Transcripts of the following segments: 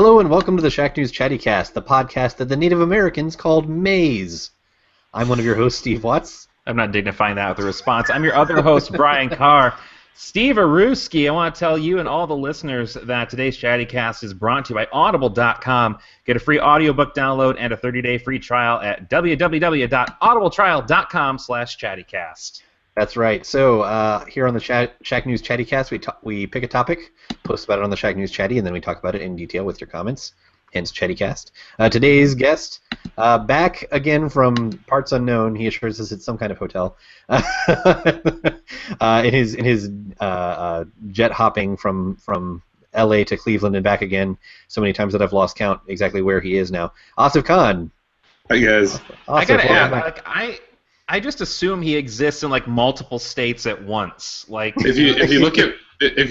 Hello and welcome to the Shack News Chattycast, the podcast that the Native Americans called maize. I'm one of your hosts, Steve Watts. I'm not dignifying that with a response. I'm your other host, Brian Carr. Steve Aruski, I want to tell you and all the listeners that today's Chattycast is brought to you by Audible.com. Get a free audiobook download and a 30-day free trial at www.audibletrial.com/chattycast. That's right. So here on the Shack News Chattycast, we pick a topic, post about it on the Shack News Chatty, and then we talk about it in detail with your comments, hence Chattycast. Today's guest, back again from parts unknown, he assures us it's some kind of hotel, in his jet hopping from L.A. to Cleveland and back again so many times that I've lost count exactly where he is now. Asif Khan. Hi, guys. I gotta add, I just assume he exists in multiple states at once. If you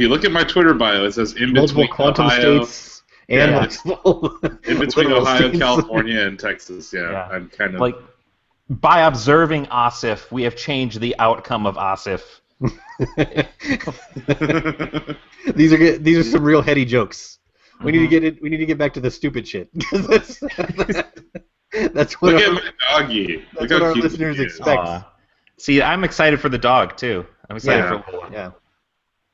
look at my Twitter bio, it says in multiple between quantum Ohio, states and multiple in between Ohio, states. California, and Texas. Yeah, I'm kind of by observing Asif, we have changed the outcome of Asif. These are some real heady jokes. We need to get back to the stupid shit. That's what Look at my doggy. That's what our listeners expect. See, I'm excited for the dog too. I'm excited for Lola. Yeah.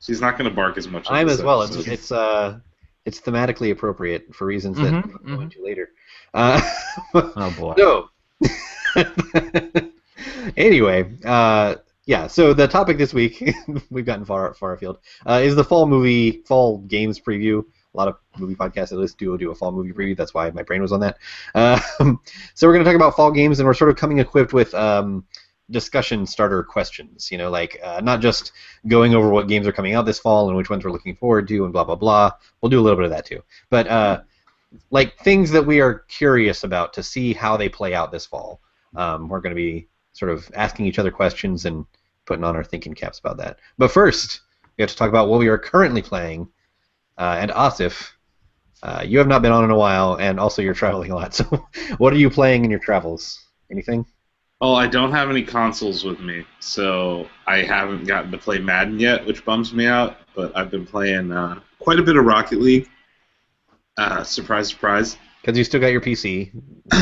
She's not going to bark as much. I'm as well. It's thematically appropriate for reasons that we'll go into later. Oh boy. So, anyway, yeah. So the topic this week, we've gotten far afield, is the fall games preview. A lot of movie podcasts at least do a fall movie preview. That's why my brain was on that. So we're going to talk about fall games, and we're sort of coming equipped with discussion starter questions. You know, not just going over what games are coming out this fall and which ones we're looking forward to and blah blah blah. We'll do a little bit of that too. But things that we are curious about to see how they play out this fall. We're going to be sort of asking each other questions and putting on our thinking caps about that. But first, we have to talk about what we are currently playing. And Asif, you have not been on in a while, and also you're traveling a lot. So, what are you playing in your travels? Anything? Oh, I don't have any consoles with me, so I haven't gotten to play Madden yet, which bums me out. But I've been playing quite a bit of Rocket League. Surprise, surprise. Because you still got your PC.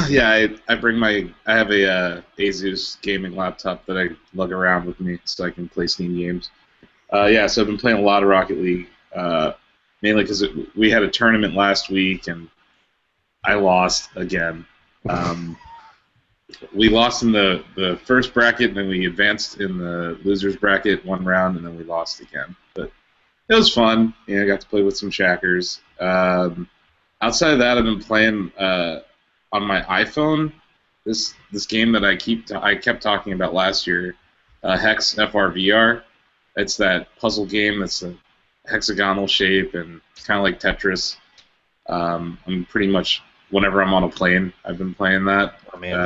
Yeah, I have a Asus gaming laptop that I lug around with me so I can play Steam games. So I've been playing a lot of Rocket League. Mainly because we had a tournament last week and I lost again. We lost in the first bracket, and then we advanced in the losers bracket one round, and then we lost again. But it was fun. I got to play with some Shackers. Outside of that, I've been playing on my iPhone this game that I kept talking about last year, Hex FRVR. It's that puzzle game that's a hexagonal shape and kind of like Tetris. I'm pretty much whenever I'm on a plane, I've been playing that. Oh man,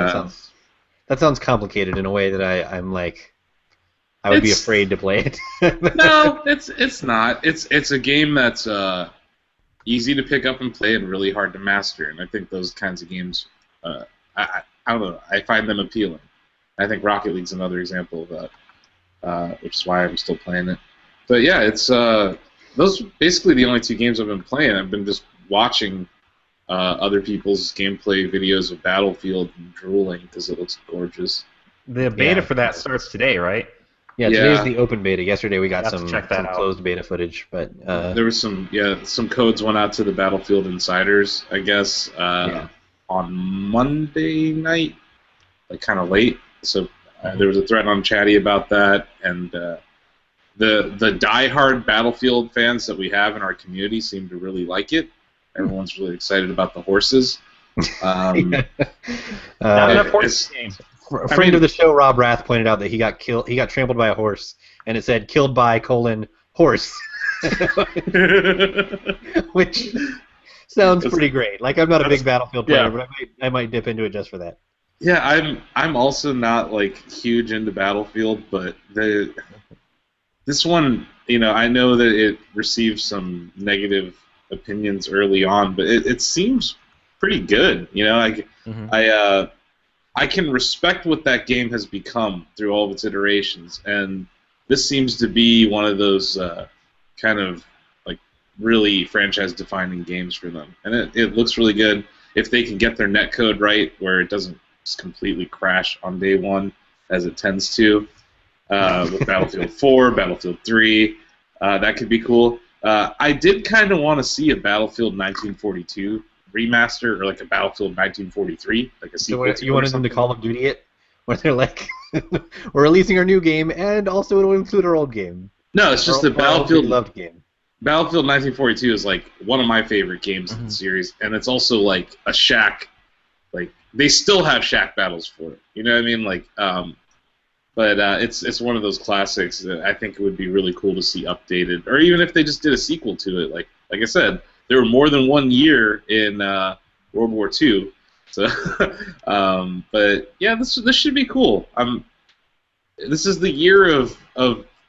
that sounds complicated in a way that I'm like I would be afraid to play it. No, it's not. It's a game that's easy to pick up and play and really hard to master. And I think those kinds of games, I don't know, I find them appealing. I think Rocket League's another example of that, which is why I'm still playing it. But yeah, it's those are basically the only two games I've been playing. I've been just watching other people's gameplay videos of Battlefield and drooling because it looks gorgeous. The beta for that starts today, right? Yeah, today's the open beta. Yesterday we got some out. Closed beta footage, but there was some codes went out to the Battlefield insiders, I guess, on Monday night, kind of late. So there was a thread on Chatty about that, and the die-hard Battlefield fans that we have in our community seem to really like it. Everyone's really excited about the horses. A friend of the show, Rob Rath, pointed out that he got trampled by a horse, and it said "killed by : horse," which sounds pretty great. I'm not a big Battlefield player, but I might dip into it just for that. Yeah, I'm also not huge into Battlefield, but this one, I know that it received some negative opinions early on, but it seems pretty good. I can respect what that game has become through all of its iterations, and this seems to be one of those kind of really franchise-defining games for them, and it looks really good. If they can get their netcode right, where it doesn't just completely crash on day one, as it tends to, with Battlefield 4, Battlefield 3, that could be cool. I did kind of want to see a Battlefield 1942 remaster, or like a Battlefield 1943, like a sequel. So you wanted them to Call of Duty it, where they're like, "We're releasing our new game, and also it'll include our old game." No, it's just the Battlefield loved game. Battlefield 1942 is like one of my favorite games in the series, and it's also like a Shaq. Like they still have Shaq battles for it. You know what I mean? Like, but it's one of those classics that I think it would be really cool to see updated, or even if they just did a sequel to it. Like I said, there were more than 1 year in World War II, so but yeah, this should be cool. This is the year of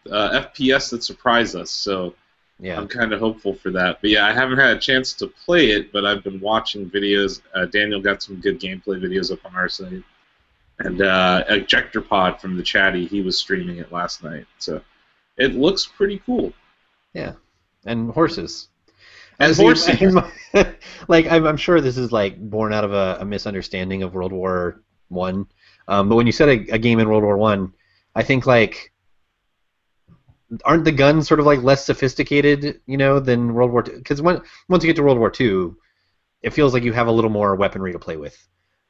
FPS that surprised us, so yeah. I'm kind of hopeful for that. But yeah, I haven't had a chance to play it, but I've been watching videos. Daniel got some good gameplay videos up on our site. And Ejector Pod from the Chatty, he was streaming it last night. So it looks pretty cool. Yeah. And horses. And horses. Like, I'm sure this is like born out of a misunderstanding of World War One. But when you said a game in World War One, I think like aren't the guns sort of like less sophisticated, than World War II? Because once you get to World War II, it feels like you have a little more weaponry to play with.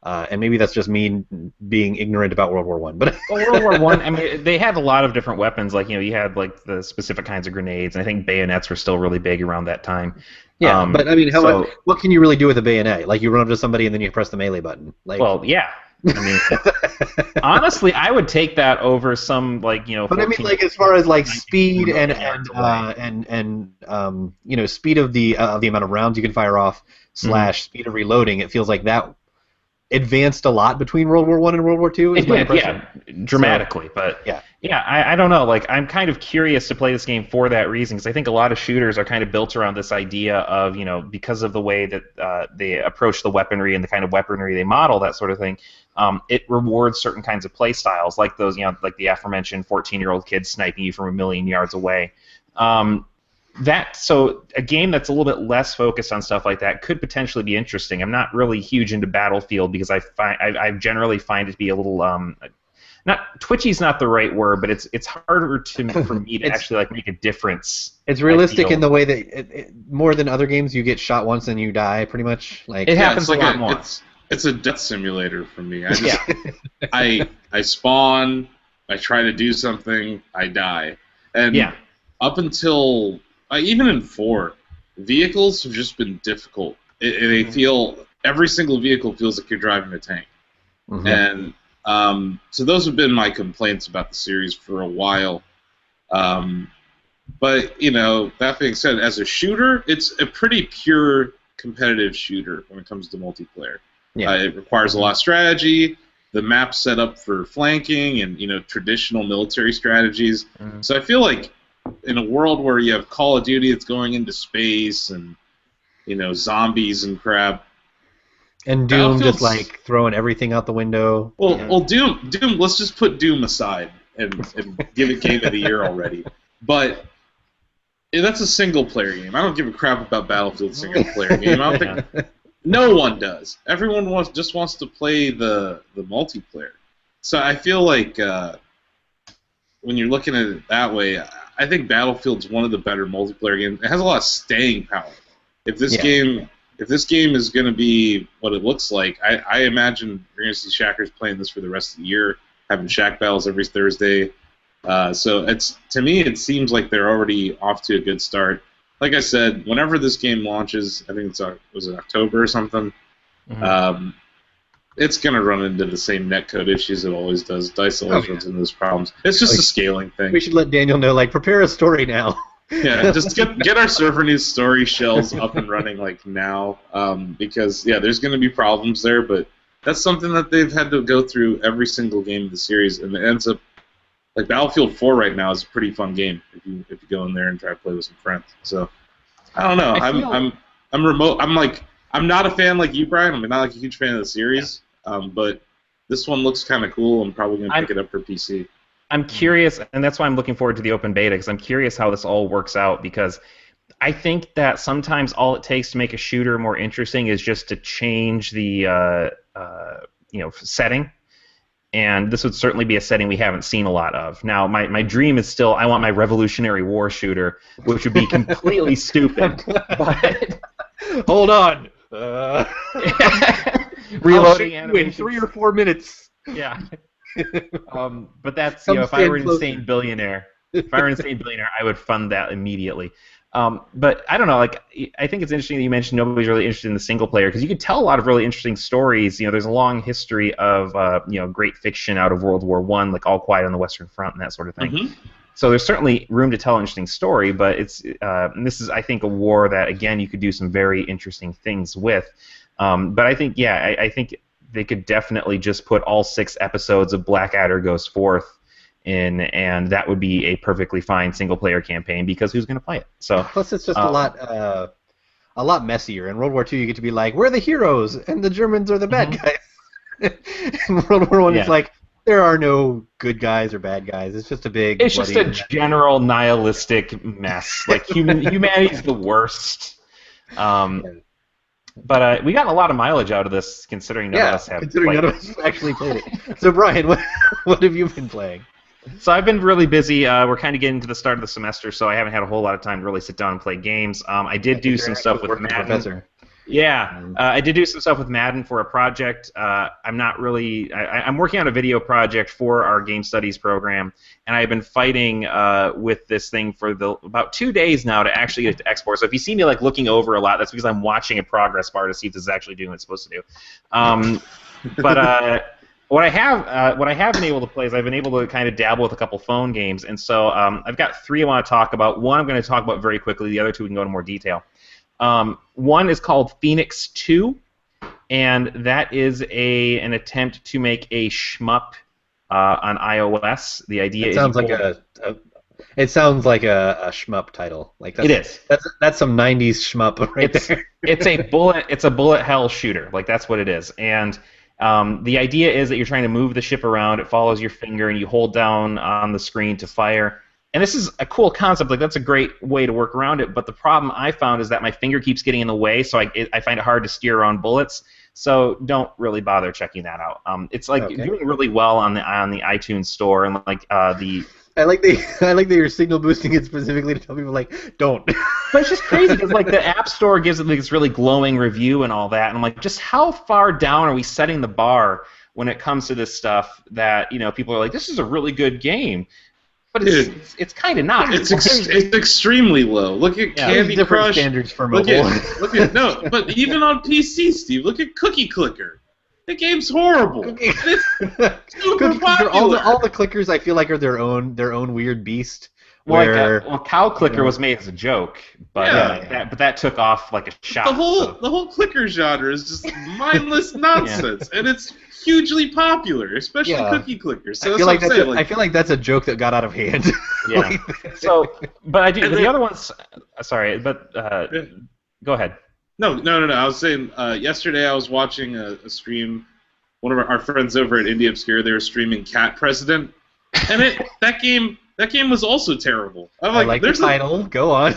And maybe that's just me being ignorant about World War One. But World War One, I mean, they had a lot of different weapons. Like you had like the specific kinds of grenades, and I think bayonets were still really big around that time. Yeah, but I mean, what can you really do with a bayonet? Like you run up to somebody and then you press the melee button. Like, well, yeah. I mean, honestly, I would take that over some But I mean, like as far as like speed and speed of the amount of rounds you can fire off / speed of reloading, it feels like that advanced a lot between World War I and World War II. Yeah, dramatically. But yeah, I don't know. Like, I'm kind of curious to play this game for that reason, because I think a lot of shooters are kind of built around this idea of, because of the way that they approach the weaponry and the kind of weaponry they model, that sort of thing. It rewards certain kinds of play styles, like those, like the aforementioned 14-year-old kid sniping you from a million yards away. So a game that's a little bit less focused on stuff like that could potentially be interesting. I'm not really huge into Battlefield because I generally find it to be a little not twitchy's not the right word, but it's harder for me to actually like make a difference. It's realistic in the way that more than other games, you get shot once and you die pretty much. Like it happens a lot more. It's a death simulator for me. I spawn, I try to do something, I die, and up until even in 4, vehicles have just been difficult. They feel every single vehicle feels like you're driving a tank, and so those have been my complaints about the series for a while. But that being said, as a shooter, it's a pretty pure competitive shooter when it comes to multiplayer. Yeah. It requires a lot of strategy. The map's set up for flanking and traditional military strategies. So I feel like in a world where you have Call of Duty that's going into space and zombies and crap, and Doom just like throwing everything out the window. Well, Doom. Let's just put Doom aside and give it Game of the Year already. But that's a single-player game. I don't give a crap about Battlefield's single-player game. I don't think no one does. Everyone just wants to play the multiplayer. So I feel like when you're looking at it that way, I think Battlefield's one of the better multiplayer games. It has a lot of staying power. If this game is going to be what it looks like, I imagine you're going to see Shackers playing this for the rest of the year, having Shack battles every Thursday. So to me, it seems like they're already off to a good start. Like I said, whenever this game launches, I think was it October or something, it's going to run into the same netcode issues it always does. DICE always runs into those problems. It's just a scaling thing. We should let Daniel know, prepare a story now. Yeah, just get our server news story shells up and running now, because there's going to be problems there, but that's something that they've had to go through every single game of the series, and it ends up like Battlefield 4 right now is a pretty fun game if you go in there and try to play with some friends. So I don't know. I'm remote. I'm not a fan like you, Brian. I'm not like a huge fan of the series, but this one looks kind of cool. I'm probably going to pick it up for PC. I'm curious, and that's why I'm looking forward to the open beta, because I'm curious how this all works out, because I think that sometimes all it takes to make a shooter more interesting is just to change the setting. And this would certainly be a setting we haven't seen a lot of. Now, my dream is still I want my Revolutionary War shooter, which would be completely stupid. But hold on. Reloading in 3 or 4 minutes. Yeah. But that's if I were an insane billionaire, I would fund that immediately. But I don't know. Like, I think it's interesting that you mentioned nobody's really interested in the single player because you could tell a lot of really interesting stories. There's a long history of great fiction out of World War I, like All Quiet on the Western Front and that sort of thing. Mm-hmm. So there's certainly room to tell an interesting story. But this is, I think, a war that again you could do some very interesting things with. But I think, I think they could definitely just put all 6 episodes of Blackadder Goes Forth in, and that would be a perfectly fine single-player campaign because who's going to play it? So plus, it's just a lot messier. In World War II, you get to be like, we're the heroes, and the Germans are the bad guys. In World War I, it's like there are no good guys or bad guys. It's just a big. It's just a general nihilistic mess. Like humanity's the worst. But we got a lot of mileage out of this, considering none of us have played it. Actually played it. So Brian, what have you been playing? So I've been really busy. We're kind of getting to the start of the semester, so I haven't had a whole lot of time to really sit down and play games. I did do some stuff with Madden. Professor. Yeah, I did do some stuff with Madden for a project. I'm not really. I'm working on a video project for our game studies program, and I've been fighting with this thing for about 2 days now to actually get it to export. So if you see me like looking over a lot, that's because I'm watching a progress bar to see if this is actually doing what it's supposed to do. But what I have been able to play is I've been able to kind of dabble with a couple phone games, and so I've got 3 I want to talk about. One I'm going to talk about very quickly. The other 2 we can go into more detail. One is called Phoenix 2, and that is an attempt to make a shmup on iOS. The idea is it sounds like a shmup title. Like it is. That's some '90s shmup right there. It's a bullet hell shooter. Like that's what it is. And the idea is that you're trying to move the ship around. It follows your finger, and you hold down on the screen to fire. And this is a cool concept. Like that's a great way to work around it. But the problem I found is that my finger keeps getting in the way, so I find it hard to steer around bullets. So don't really bother checking that out. It's like doing really well on the iTunes store, and like the. I like that you're signal boosting it specifically to tell people like don't. But it's just crazy because like the App Store gives it like this really glowing review and all that, and I'm like, just how far down are we setting the bar when it comes to this stuff that people are like, this is a really good game. But it's kind of not. It's extremely low. Look at Candy Crush. Standards for mobile. But even on PC, Steve, look at Cookie Clicker. The game's horrible. It's super popular. All the clickers I feel like are their own weird beast. Well, Cow Clicker was made as a joke, but that took off like a shot. The whole clicker genre is just mindless nonsense, and it's hugely popular, especially Cookie Clicker. So I feel like that's a joke that got out of hand. Yeah. But I do the other ones. Sorry, but go ahead. No. I was saying yesterday I was watching a stream. One of our friends over at Indie Obscure, they were streaming Cat President, and that game was also terrible. I like the title. Go on.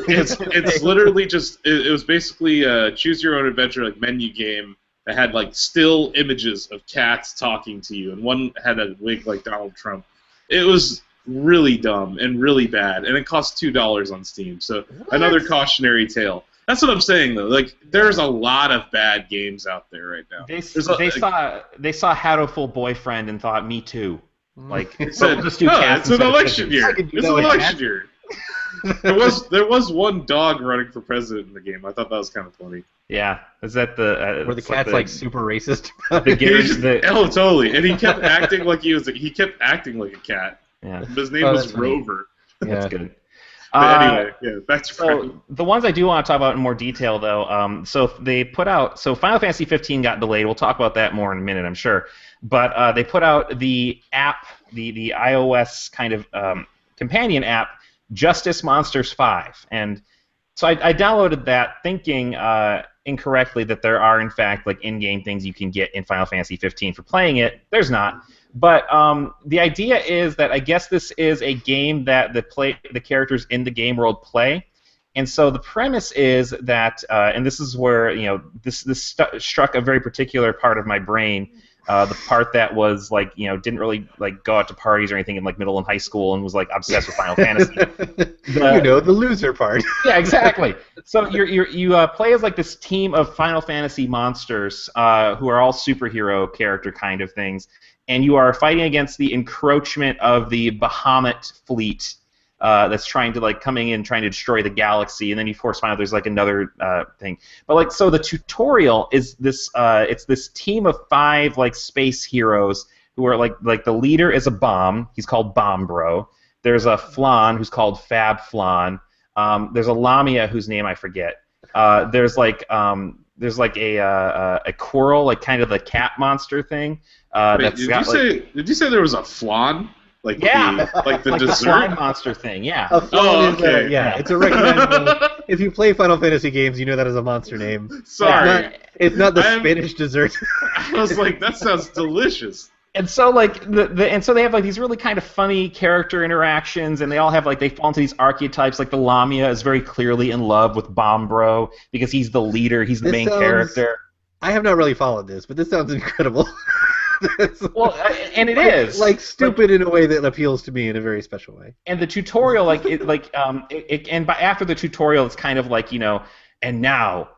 It's literally just it was basically a choose your own adventure like menu game that had like still images of cats talking to you, and one had a wig like Donald Trump. It was really dumb and really bad, and it cost $2 on Steam. So another cautionary tale. That's what I'm saying though. Like there's a lot of bad games out there right now. They saw Hatoful Boyfriend and thought, me too. Like it's an election year. It's an election year. There was one dog running for president in the game. I thought that was kind of funny. Yeah, is that the were the cat's like super racist? Totally. And he kept acting like he kept acting like a cat. Yeah. His name was Rover. Yeah. That's good. But anyway, back to Frank. The ones I do want to talk about in more detail, though, so they put out. So Final Fantasy 15 got delayed. We'll talk about that more in a minute, I'm sure. But they put out the app, the iOS kind of companion app, Justice Monsters 5, and so I downloaded that thinking incorrectly that there are in fact like in-game things you can get in Final Fantasy 15 for playing it. There's not. But the idea is that I guess this is a game that the characters in the game world play, And so the premise is that, and this is where this struck a very particular part of my brain, the part that was like didn't really like go out to parties or anything in like middle and high school and was like obsessed with Final Fantasy. The loser part. Yeah, exactly. So you play as like this team of Final Fantasy monsters who are all superhero character kind of things, and you are fighting against the encroachment of the Bahamut fleet. That's trying to like coming in, trying to destroy the galaxy, and then you of course find out there's like another thing. But like so, the tutorial is this. It's this team of 5 like space heroes who are like the leader is a bomb. He's called Bomb Bro. There's a Flan who's called Fab Flan. There's a Lamia whose name I forget. There's like a Quirrell, like kind of the cat monster thing. Wait, did you say there was a Flan? Like yeah, like the like dessert the slime monster thing. Yeah. A flan okay. It's a recognizable. If you play Final Fantasy games, you know that as a monster name. Sorry, it's not the Spanish dessert. I was like, that sounds delicious. And so like and so they have like these really kind of funny character interactions, and they all have like they fall into these archetypes. Like the Lamia is very clearly in love with Bomb Bro because he's the leader, he's the main character. I have not really followed this, but this sounds incredible. Well, and it is like stupid in a way that appeals to me in a very special way. And the tutorial, after the tutorial, it's kind of like and now,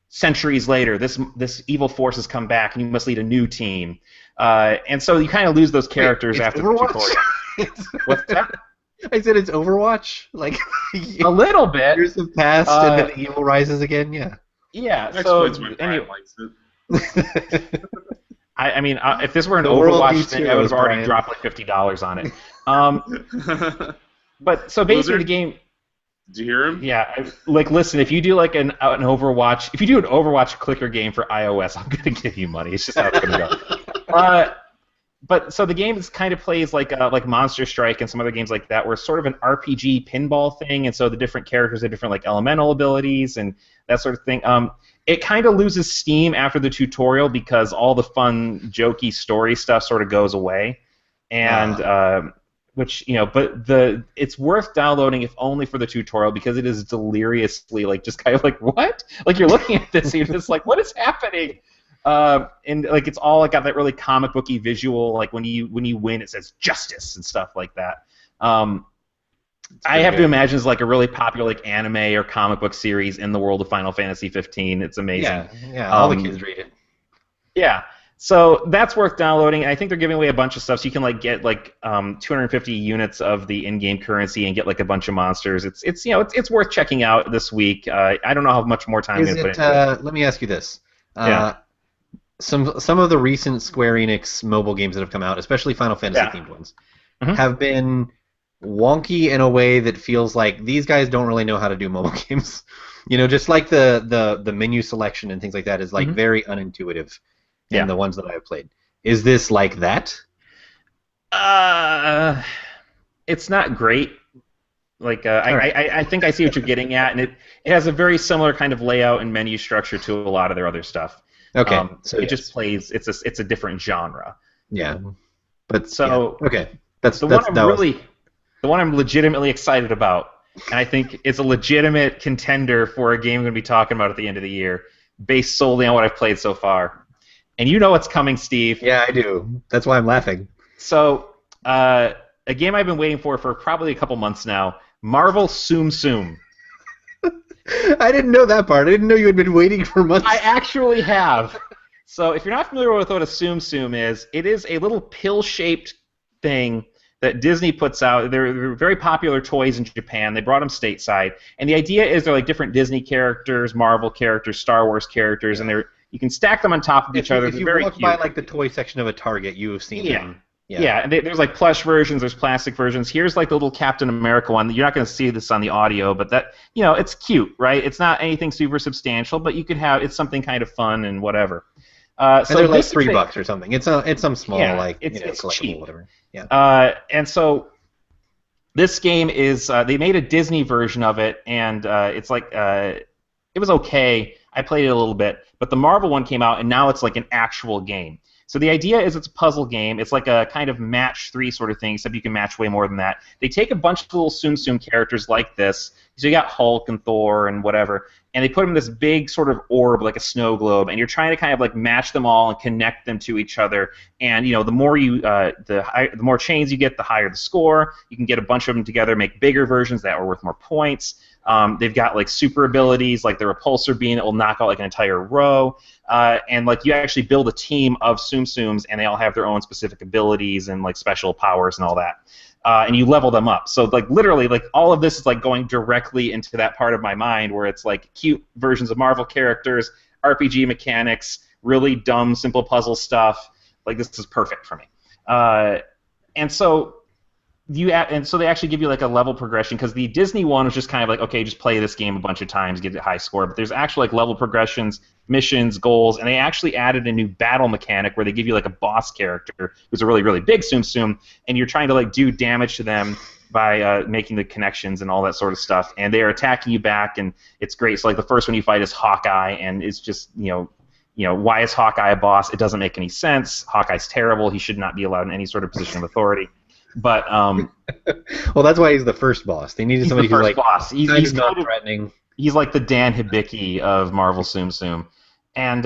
centuries later, this evil force has come back, and you must lead a new team. And so you kind of lose those characters after Overwatch? the tutorial. What's that? I said it's Overwatch, like a little bit. Years have passed, and then the evil rises again. Yeah. Yeah. That so explains why Brian likes it. I mean, if this were an The world Overwatch needs thing, I would have already Brian. dropped like $50 on it. But so basically, the game. Did you hear him? Yeah, like listen, if you do like an Overwatch, if you do an Overwatch clicker game for iOS, I'm gonna give you money. It's just how it's gonna go. But so the game kind of plays like Monster Strike and some other games like that, where it's sort of an RPG pinball thing, and so the different characters have different like elemental abilities and that sort of thing. It kind of loses steam after the tutorial because all the fun, jokey story stuff sort of goes away, and but it's worth downloading if only for the tutorial because it is deliriously like just kind of like what? Like you're looking at this and you're just like what is happening? And like it's all like got that really comic booky visual. Like when you win, it says justice and stuff like that. I have to imagine it's like a really popular like anime or comic book series in the world of Final Fantasy 15. It's amazing. Yeah, all the kids read it. Yeah, so that's worth downloading. And I think they're giving away a bunch of stuff, so you can like get like 250 units of the in-game currency and get like a bunch of monsters. It's worth checking out this week. I don't know how much more time I'm going to put into it. Let me ask you this. Some of the recent Square Enix mobile games that have come out, especially Final Fantasy themed ones, have been wonky in a way that feels like these guys don't really know how to do mobile games. Just like the menu selection and things like that is like very unintuitive in the ones that I've played. Is this like that? It's not great. Like I think I see what you're getting at, and it has a very similar kind of layout and menu structure to a lot of their other stuff. Okay, so it just plays. It's a different genre. Yeah, but okay. That's the one I'm legitimately excited about, and I think it's a legitimate contender for a game we're going to be talking about at the end of the year, based solely on what I've played so far. And you know what's coming, Steve. Yeah, I do. That's why I'm laughing. So, a game I've been waiting for probably a couple months now, Marvel Tsum Tsum. I didn't know that part. I didn't know you had been waiting for months. I actually have. So if you're not familiar with what a Tsum Tsum is, it is a little pill-shaped thing that Disney puts out. They're very popular toys in Japan. They brought them stateside, and the idea is they're like different Disney characters, Marvel characters, Star Wars characters, and you can stack them on top of each other. If you very walk cute. by like the toy section of a Target, you have seen them. Yeah, and there's like plush versions, there's plastic versions. Here's like the little Captain America one. You're not going to see this on the audio, but that it's cute, right? It's not anything super substantial, but you could have it's something kind of fun and whatever. So they're like $3 or something. it's some small it's collectible cheap. Whatever. Yeah. And so this game is they made a Disney version of it, and it's like it was okay. I played it a little bit, but the Marvel one came out, and now it's like an actual game. So the idea is it's a puzzle game. It's like a kind of match 3 sort of thing, except you can match way more than that. They take a bunch of little Tsum Tsum characters like this. So you got Hulk and Thor and whatever, and they put them in this big sort of orb, like a snow globe, and you're trying to kind of like match them all and connect them to each other. And the more the more chains you get, the higher the score. You can get a bunch of them together, make bigger versions that are worth more points. They've got like super abilities, like the repulsor beam that will knock out like an entire row, and like you actually build a team of Tsum Tsums, and they all have their own specific abilities and like special powers and all that. And you level them up. So like literally, like all of this is like going directly into that part of my mind where it's like cute versions of Marvel characters, RPG mechanics, really dumb, simple puzzle stuff. Like this is perfect for me. And so they actually give you like a level progression, because the Disney one was just kind of like, okay, just play this game a bunch of times, get a high score. But there's actually like level progressions, missions, goals, and they actually added a new battle mechanic where they give you like a boss character who's a really, really big Tsum Tsum, and you're trying to like do damage to them by making the connections and all that sort of stuff. And they are attacking you back, and it's great. So like the first one you fight is Hawkeye, and it's just why is Hawkeye a boss? It doesn't make any sense. Hawkeye's terrible. He should not be allowed in any sort of position of authority. But well, that's why he's the first boss. They needed somebody who's like boss. He's not threatening. He's like the Dan Hibiki of Marvel Tsum Tsum, and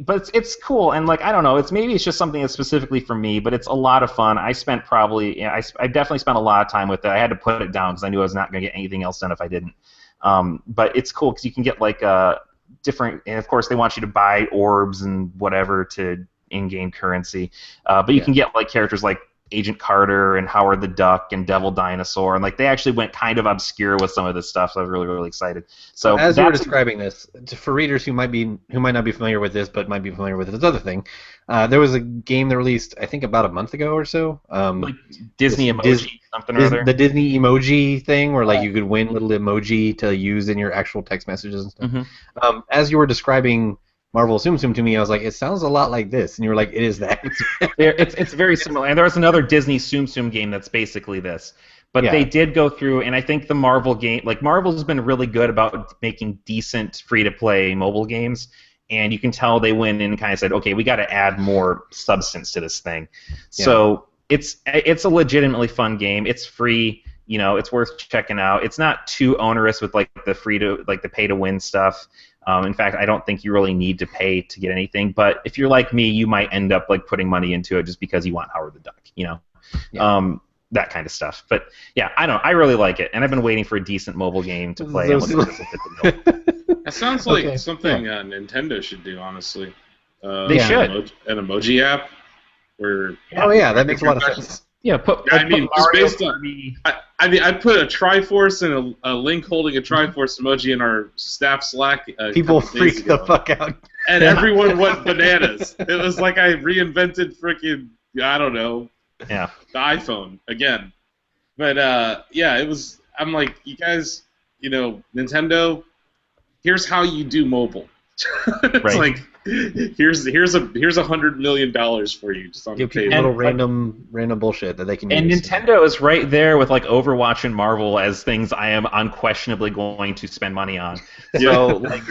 but it's cool. And like I don't know, it's just something that's specifically for me, but it's a lot of fun. I spent I definitely spent a lot of time with it. I had to put it down because I knew I was not going to get anything else done if I didn't. But it's cool because you can get like different, and of course they want you to buy orbs and whatever to in-game currency. But you can get like characters like Agent Carter and Howard the Duck and Devil Dinosaur, and like they actually went kind of obscure with some of this stuff. So I was really, really excited. So as you were describing this, for readers who might not be familiar with this, but might be familiar with this other thing, there was a game that released I think about a month ago or so. Like Disney emoji something or other. The Disney emoji thing, where like you could win little emoji to use in your actual text messages and stuff. Mm-hmm. As you were describing Marvel Tsum Tsum to me, I was like, it sounds a lot like this, and you were like, it is that. It's very similar, and there was another Disney Tsum Tsum game that's basically this. But they did go through, and I think the Marvel game, like Marvel's been really good about making decent free-to-play mobile games, and you can tell they went in and kind of said, okay, we got to add more substance to this thing. Yeah. So it's a legitimately fun game. It's free. It's worth checking out. It's not too onerous with like the pay-to-win stuff. In fact, I don't think you really need to pay to get anything. But if you're like me, you might end up like putting money into it just because you want Howard the Duck, that kind of stuff. But yeah, I really like it, and I've been waiting for a decent mobile game to play. That sounds like something Nintendo should do, honestly. They should. An emoji app where. That makes a lot of sense. Yeah, just based on. I'd put a Triforce and a Link holding a Triforce emoji in our staff Slack. People freaked the fuck out, and everyone went bananas. It was like I reinvented freaking the iPhone again. But it was. I'm like, you guys, Nintendo. Here's how you do mobile. It's right. Like here's $100 million for you just on the table. Little random bullshit that they can use. And Nintendo is right there with like Overwatch and Marvel as things I am unquestionably going to spend money on. So like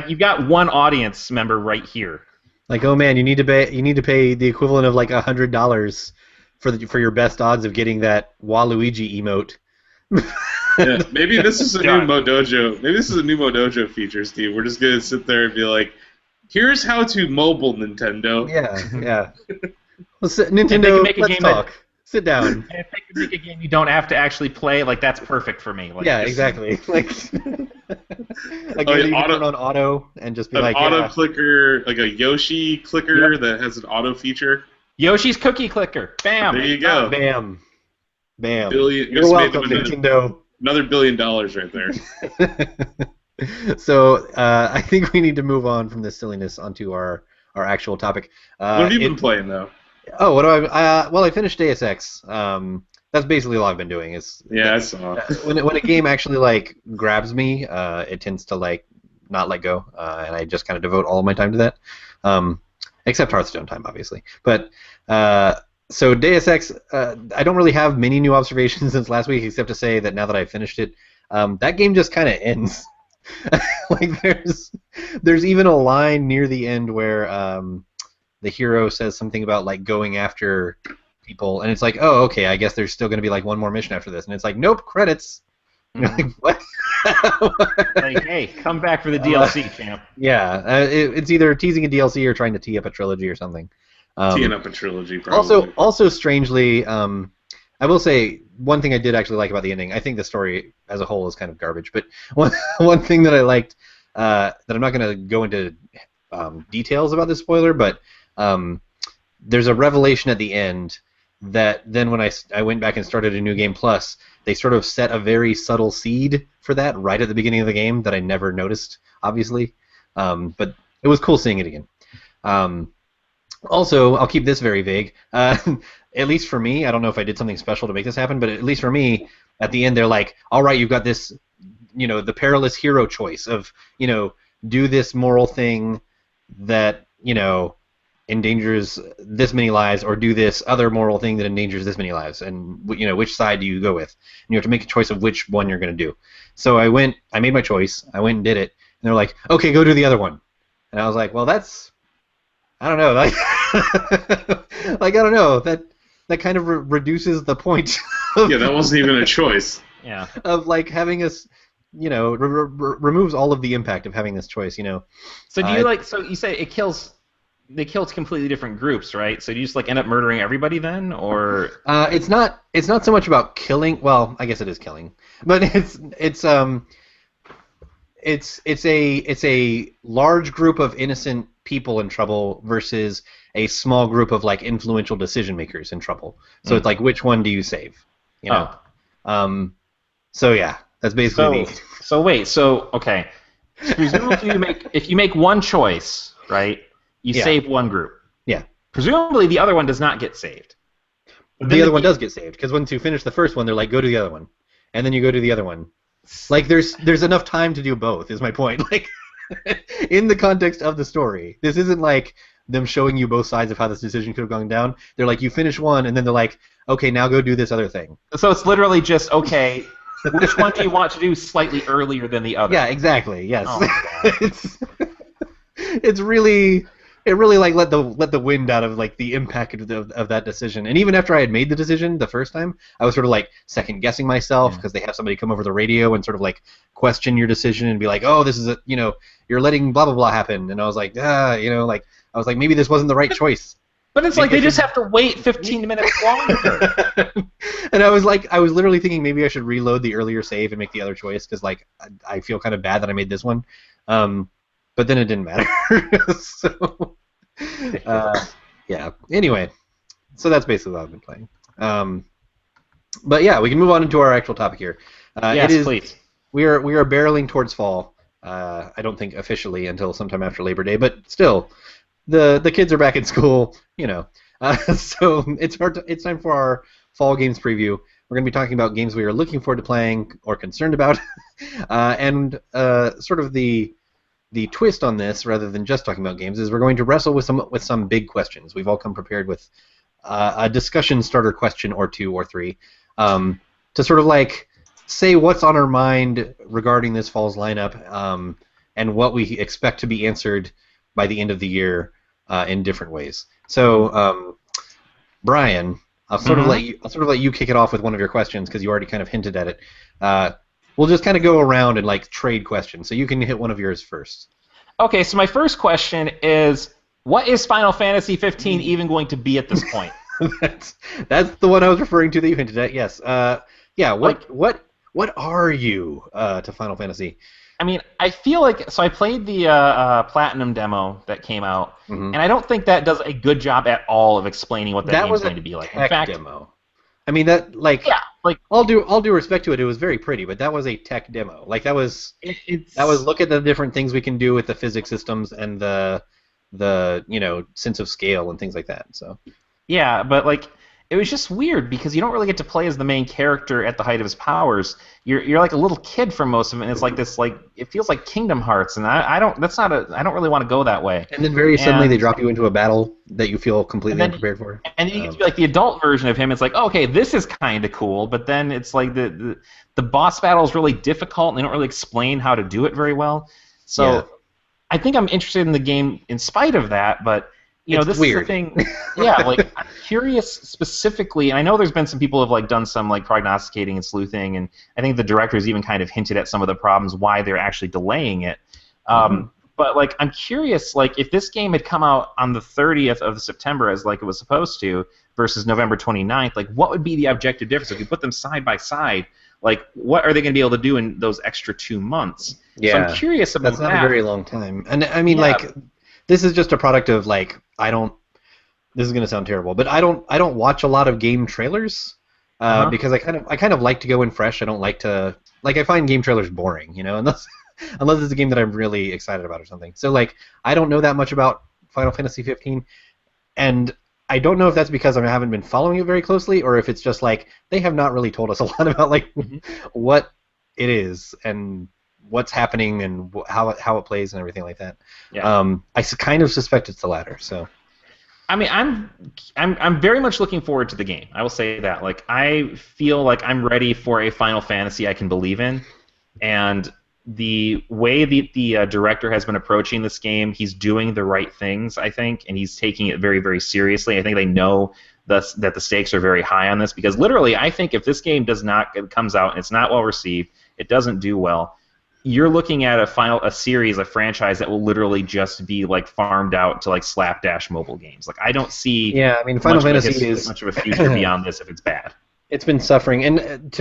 you've got one audience member right here. Like, oh man, you need to pay the equivalent of like $100 for your best odds of getting that Waluigi emote. Yeah, maybe this is a new Modojo. Maybe this is a new Modojo feature, Steve. We're just gonna sit there and be like, "Here's how to mobile Nintendo." Yeah. Well, Nintendo, let's talk. Sit down. And if they can make a game you don't have to actually play, like that's perfect for me. Like, exactly. Like you turn on auto and just be like, auto clicker, like a Yoshi clicker that has an auto feature. Yoshi's cookie clicker. Bam. There you go. Bam. You're welcome, Nintendo. Another $1 billion right there. So I think we need to move on from this silliness onto our actual topic. What have you been playing though? Oh, what do I finished Deus Ex. That's basically all I've been doing. I saw. When a game actually like grabs me, it tends to like not let go, and I just kind of devote all of my time to that. Except Hearthstone time, obviously. But so Deus Ex, I don't really have many new observations since last week, except to say that now that I've finished it, that game just kind of ends. Like there's even a line near the end where the hero says something about like going after people, and it's like, oh, okay, I guess there's still going to be like one more mission after this, and it's like, nope, credits. Like, what? Like, hey, come back for the DLC, champ. Yeah, it's either teasing a DLC or trying to tee up a trilogy or something. Teeing up a trilogy, probably. Also strangely, I will say one thing I did actually like about the ending. I think the story as a whole is kind of garbage, but one thing that I liked, that I'm not going to go into details about this spoiler, but there's a revelation at the end that then when I went back and started a new game plus, they sort of set a very subtle seed for that right at the beginning of the game that I never noticed, obviously. But it was cool seeing it again. Also, I'll keep this very vague. At least for me, I don't know if I did something special to make this happen, but at least for me, at the end they're like, all right, you've got this, the perilous hero choice of, do this moral thing that, endangers this many lives, or do this other moral thing that endangers this many lives, and which side do you go with? And you have to make a choice of which one you're going to do. So I made my choice, I went and did it, and they're like, okay, go do the other one. And I was like, well, that's, I don't know, like, I don't know, that kind of reduces the point. Yeah, that wasn't even a choice. Yeah. Of like having us, removes all of the impact of having this choice, So do you so you say they kill completely different groups, right? So do you just like end up murdering everybody then, or? It's not so much about killing. Well, I guess it is killing, but it's a large group of innocent people in trouble versus a small group of like influential decision makers in trouble. So it's like, which one do you save? So yeah, that's basically okay. So presumably if you make one choice, right? You save one group. Yeah. Presumably the other one does not get saved. The other one does get saved, because once you finish the first one, they're like, go to the other one, and then you go to the other one. Like there's enough time to do both. Is my point. Like in the context of the story, this isn't like them showing you both sides of how this decision could have gone down. They're like, you finish one, and then they're like, okay, now go do this other thing. So it's literally just, okay, which one do you want to do slightly earlier than the other? Yeah, exactly. Yes. Oh my God. It really like let the wind out of like the impact of that decision. And even after I had made the decision the first time, I was sort of like second guessing myself, because they have somebody come over the radio and sort of like question your decision and be like, oh, this is you're letting blah blah blah happen. And I was like, like I was like, maybe this wasn't the right choice. But it's like they just have to wait 15 minutes longer. And I was literally thinking maybe I should reload the earlier save and make the other choice, because like I feel kind of bad that I made this one. But then it didn't matter. So, yeah. Anyway, so that's basically what I've been playing. But yeah, we can move on into our actual topic here. Yes, please. We are barreling towards fall. I don't think officially until sometime after Labor Day, but still, the kids are back in school. So it's time for our fall games preview. We're going to be talking about games we are looking forward to playing or concerned about, and sort of the twist on this, rather than just talking about games, is we're going to wrestle with some big questions. We've all come prepared with a discussion starter question or two or three, to sort of like say what's on our mind regarding this fall's lineup, and what we expect to be answered by the end of the year in different ways. So, Brian, I'll sort of let you kick it off with one of your questions, because you already kind of hinted at it. We'll just kind of go around and like trade questions, so you can hit one of yours first. Okay, so my first question is, what is Final Fantasy 15 even going to be at this point? that's the one I was referring to that you hinted at. Yes. Yeah. What are you to Final Fantasy? I mean, I feel like, so I played the Platinum demo that came out, and I don't think that does a good job at all of explaining what that game's going to be like. In fact, demo. I mean, that all due respect to it, it was very pretty, but that was a tech demo. Like that was look at the different things we can do with the physics systems and the sense of scale and things like that. So yeah, but like it was just weird because you don't really get to play as the main character at the height of his powers. You're like a little kid for most of it, and it's like this, like it feels like Kingdom Hearts, and I don't really want to go that way. And then suddenly they drop you into a battle that you feel completely unprepared for. And then you get to be like the adult version of him. It's like, oh, okay, this is kind of cool, but then it's like the boss battle is really difficult, and they don't really explain how to do it very well. So I think I'm interested in the game in spite of that, but It's this weird. is the thing. Yeah, like I'm curious specifically, and I know there's been some people who have like done some like prognosticating and sleuthing, and I think the directors even kind of hinted at some of the problems why they're actually delaying it. But like I'm curious, like if this game had come out on the 30th of September as like it was supposed to versus November 29th, like what would be the objective difference if you put them side by side? Like what are they going to be able to do in those extra 2 months? Yeah, so I'm curious about that's not that. a very long time. And I mean, Yeah. like, this is just a product of like I don't. This is gonna sound terrible, but I don't watch a lot of game trailers because I kind of like to go in fresh. I don't like to I find game trailers boring, unless it's a game that I'm really excited about or something. So like I don't know that much about Final Fantasy 15, and I don't know if that's because I haven't been following it very closely, or if it's just like they have not really told us a lot about like what it is and what's happening and how it plays and everything like that. Yeah. I kind of suspect it's the latter. So. I mean, I'm very much looking forward to the game. I will say that. Like, I feel like I'm ready for a Final Fantasy I can believe in, and the way the director has been approaching this game, he's doing the right things, I think, and he's taking it very, very seriously. I think they know that the stakes are very high on this because literally, I think if this game it comes out and it's not well received, it doesn't do well. You're looking at a series, a franchise that will literally just be like farmed out to like slapdash mobile games. Like I don't see. Yeah, I mean, Final Fantasy is much of a future beyond this if it's bad. It's been suffering, and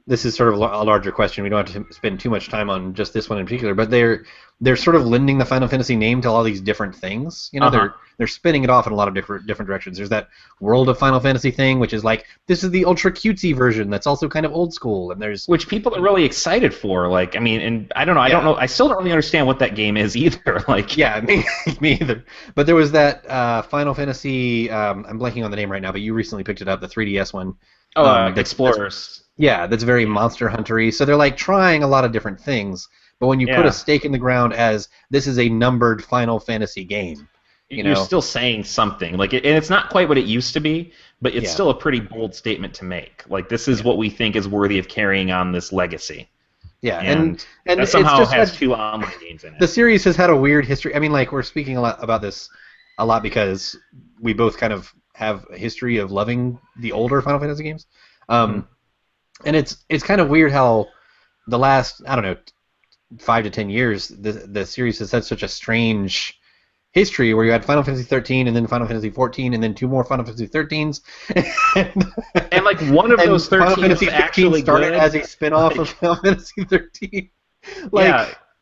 this is sort of a larger question. We don't have to spend too much time on just this one in particular, but they're sort of lending the Final Fantasy name to all these different things. They're spinning it off in a lot of different directions. There's that World of Final Fantasy thing, which is like this is the ultra cutesy version that's also kind of old school, and there's which people are really excited for. Like, I mean, and I don't know. I don't know. I still don't really understand what that game is either. Like, yeah, me either. But there was that Final Fantasy. I'm blanking on the name right now, but you recently picked it up, the 3DS one. Explorers. That's very Monster Hunter-y. So they're like trying a lot of different things. But when you put a stake in the ground as this is a numbered Final Fantasy game, you're still saying something. Like, and it's not quite what it used to be, but it's still a pretty bold statement to make. Like, this is what we think is worthy of carrying on this legacy. Yeah, and it somehow just has 2 online games in it. The series has had a weird history. I mean, like, we're speaking a lot about this a lot because we both kind of have a history of loving the older Final Fantasy games. And it's kind of weird how the last, I don't know, 5 to 10 years, the series has had such a strange history where you had Final Fantasy 13 and then Final Fantasy 14 and then 2 more Final Fantasy 13s. and like one of those 13 Final Fantasy 15 actually started good. as a spin-off of Final Fantasy 13.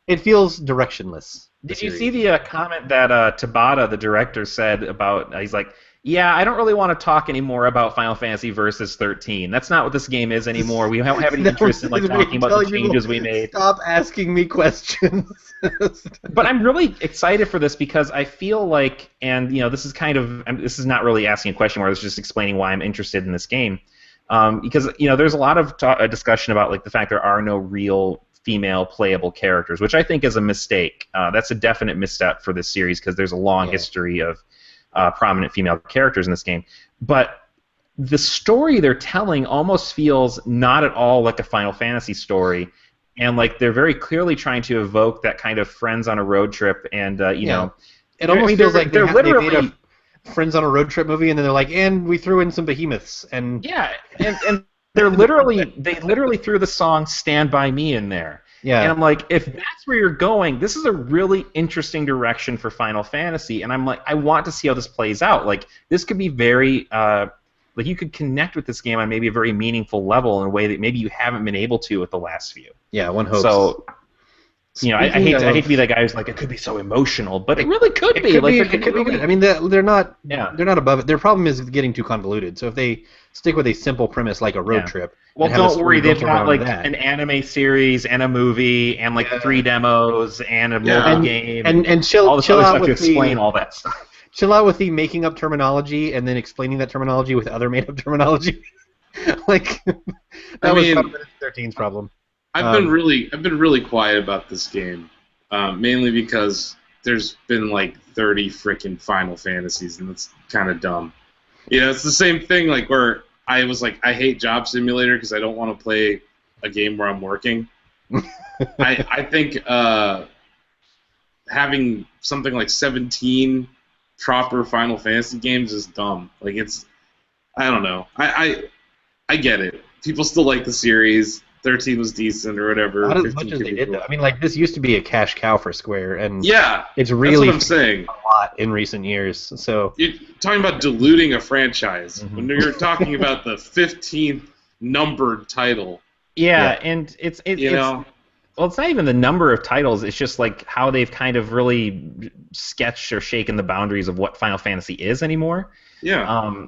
It feels directionless. Did you see the comment that Tabata, the director, said about, he's like, yeah, I don't really want to talk anymore about Final Fantasy Versus 13. That's not what this game is anymore. We don't have any interest in like talking about the changes we made. Stop asking me questions. But I'm really excited for this because I feel like, and this is not really asking a question, where I was just explaining why I'm interested in this game, because there's a lot of discussion about like the fact there are no real female playable characters, which I think is a mistake. That's a definite misstep for this series because there's a long history of prominent female characters in this game. But the story they're telling almost feels not at all like a Final Fantasy story, and like they're very clearly trying to evoke that kind of friends on a road trip, and it almost feels like they made a friends on a road trip movie, and then they're like, and we threw in some behemoths, and and they literally threw the song "Stand by Me" in there. Yeah. And I'm like, if that's where you're going, this is a really interesting direction for Final Fantasy, and I'm like, I want to see how this plays out. Like, this could be very, like, you could connect with this game on maybe a very meaningful level in a way that maybe you haven't been able to with the last few. Yeah, one hopes. So, I hate to be that guy who's like, it could be so emotional, but it really could be. It could be good. I mean, they're not above it. Their problem is getting too convoluted. So if they stick with a simple premise like a road trip. Well, don't worry. They've got like an anime series and a movie and like 3 demos and a mobile game and chill all this chill other out stuff with to explain all that stuff. Chill out with the making up terminology and then explaining that terminology with other made up terminology. Like that was Final Fantasy 13's problem. I've been really quiet about this game, mainly because there's been like 30 freaking Final Fantasies, and it's kind of dumb. It's the same thing like where I was like, I hate Job Simulator because I don't want to play a game where I'm working. I think having something like 17 proper Final Fantasy games is dumb. Like I don't know. I get it. People still like the series. 13 was decent or whatever. Not as much as they did, though. I mean, like, this used to be a cash cow for Square, and yeah, it's really that's what I'm saying. A lot in recent years. So You're talking about diluting a franchise Mm-hmm. when you're talking about the 15th numbered title. Yeah, and it's well, it's not even the number of titles. It's just like how they've kind of really sketched or shaken the boundaries of what Final Fantasy is anymore. Yeah.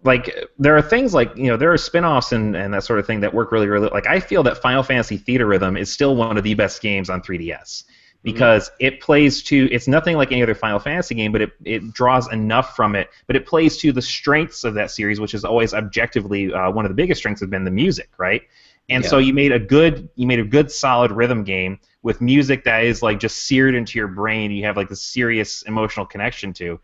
Like there are things like there are spin-offs and that sort of thing that work really like I feel that Final Fantasy Theater Rhythm is still one of the best games on 3DS because it plays to it's nothing like any other Final Fantasy game, but it draws enough from it, but it plays to the strengths of that series, which is always objectively one of the biggest strengths has been the music, right? And so you made a good solid rhythm game with music that is like just seared into your brain. You have like this serious emotional connection to.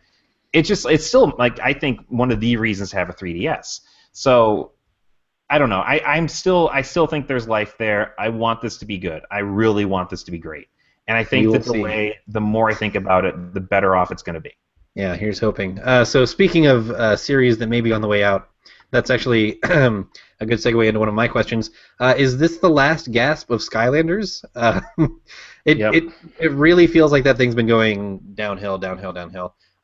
It's still like I think one of the reasons to have a 3DS. So I don't know. I still think there's life there. I want this to be good. I really want this to be great. And I think that the more I think about it, the better off it's going to be. Yeah, here's hoping. So speaking of series that may be on the way out, that's actually a good segue into one of my questions. Is this the last gasp of Skylanders? It really feels like that thing's been going downhill.